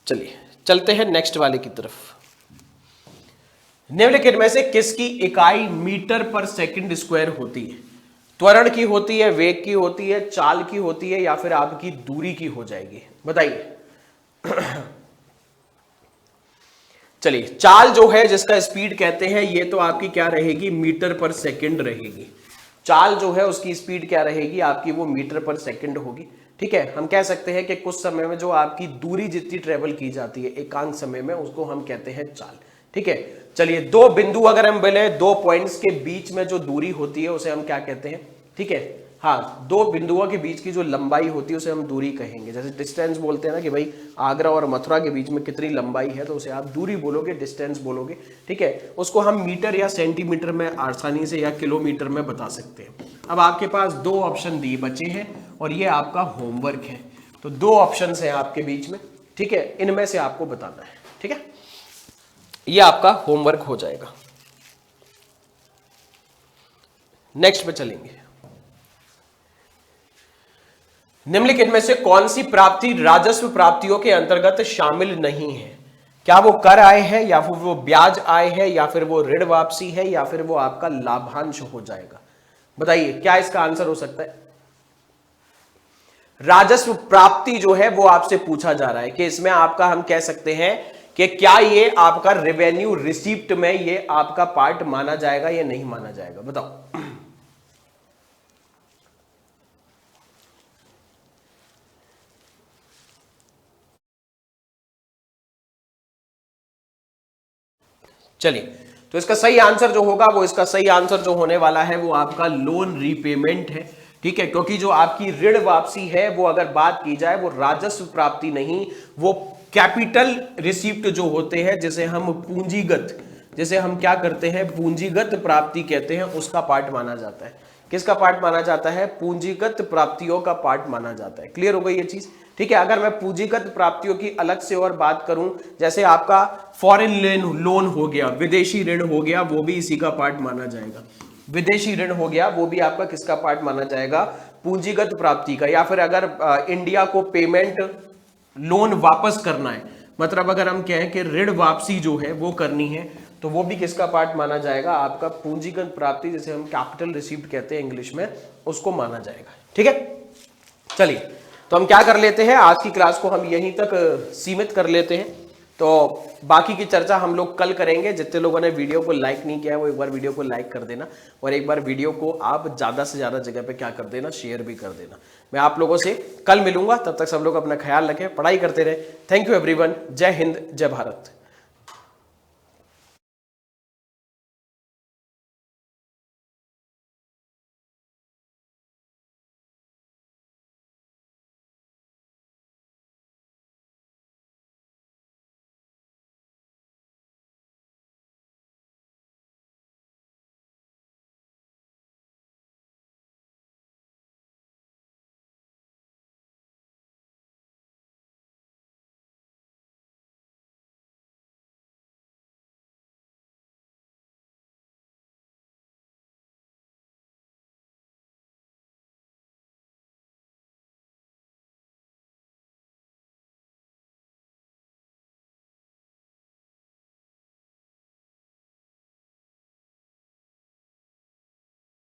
चलिए चलते हैं नेक्स्ट वाले की तरफ। निम्नलिखित में से किसकी इकाई मीटर पर सेकंड स्क्वायर होती है? त्वरण की होती है, वेग की होती है, चाल की होती है, या फिर आपकी दूरी की हो जाएगी? बताइए। चलिए, चाल जो है जिसका स्पीड कहते हैं, ये तो आपकी क्या रहेगी, मीटर पर सेकंड रहेगी। चाल जो है उसकी स्पीड क्या रहेगी आपकी, वो मीटर पर सेकंड होगी। ठीक है, हम कह सकते हैं कि कुछ समय में जो आपकी दूरी जितनी ट्रेवल की जाती है एकांक समय में, उसको हम कहते हैं चाल। ठीक है, चलिए, दो बिंदु अगर हम बोले, दो पॉइंट्स के बीच में जो दूरी होती है उसे हम क्या कहते हैं? ठीक है, हाँ, दो बिंदुओं के बीच की जो लंबाई होती है उसे हम दूरी कहेंगे। जैसे डिस्टेंस बोलते हैं ना कि भाई आगरा और मथुरा के बीच में कितनी लंबाई है, तो उसे आप दूरी बोलोगे, डिस्टेंस बोलोगे। ठीक है, उसको हम मीटर या सेंटीमीटर में आसानी से, या किलोमीटर में बता सकते हैं। अब आपके पास दो ऑप्शन दिए बचे हैं और ये आपका होमवर्क है। तो दो ऑप्शन है आपके बीच में। ठीक है, इनमें से आपको बताना है। ठीक है, ये आपका होमवर्क हो जाएगा। नेक्स्ट पे चलेंगे। निम्नलिखित में से कौन सी प्राप्ति राजस्व प्राप्तियों के अंतर्गत शामिल नहीं है? क्या वो कर आय है, या फिर वो ब्याज आय है, या फिर वो ऋण वापसी है, या फिर वो आपका लाभांश हो जाएगा? बताइए क्या इसका आंसर हो सकता है? राजस्व प्राप्ति जो है वो आपसे पूछा जा रहा है कि इसमें आपका, हम कह सकते हैं कि क्या ये आपका रेवेन्यू रिसीप्ट में ये आपका पार्ट माना जाएगा या नहीं माना जाएगा? बताओ। चलिए, तो इसका सही आंसर जो होगा, वो इसका सही आंसर जो होने वाला है वो आपका लोन रीपेमेंट है। ठीक है, क्योंकि जो आपकी ऋण वापसी है वो अगर बात की जाए वो राजस्व प्राप्ति नहीं, वो कैपिटल रिसीप्ट जो होते हैं, जिसे हम पूंजीगत, जिसे हम क्या करते हैं, पूंजीगत प्राप्ति कहते हैं, उसका पार्ट माना जाता है। किसका पार्ट माना जाता है? पूंजीगत प्राप्तियों का पार्ट माना जाता है। क्लियर हो गई ये चीज? ठीक है, अगर मैं पूंजीगत प्राप्तियों की अलग से और बात करूं, जैसे आपका फॉरेन लोन हो गया, विदेशी ऋण हो गया, वो भी इसी का पार्ट माना जाएगा। विदेशी ऋण हो गया, वो भी आपका किसका पार्ट माना जाएगा? पूंजीगत प्राप्ति का। या फिर अगर इंडिया को पेमेंट, लोन वापस करना है, मतलब अगर हम कहें कि ऋण वापसी जो है वो करनी है, तो वो भी किसका पार्ट माना जाएगा? आपका पूंजीगत प्राप्ति, जिसे हम कैपिटल रिसीप्ट कहते हैं इंग्लिश में, उसको माना जाएगा। ठीक है, चलिए, तो हम क्या कर लेते हैं, आज की क्लास को हम यहीं तक सीमित कर लेते हैं। तो बाकी की चर्चा हम लोग कल करेंगे। जितने लोगों ने वीडियो को लाइक नहीं किया है वो एक बार वीडियो को लाइक कर देना, और एक बार वीडियो को आप ज्यादा से ज्यादा जगह पे क्या कर देना, शेयर भी कर देना। मैं आप लोगों से कल मिलूंगा, तब तक सब लोग अपना ख्याल रखें, पढ़ाई करते रहे। Thank you everyone. जय हिंद, जय भारत।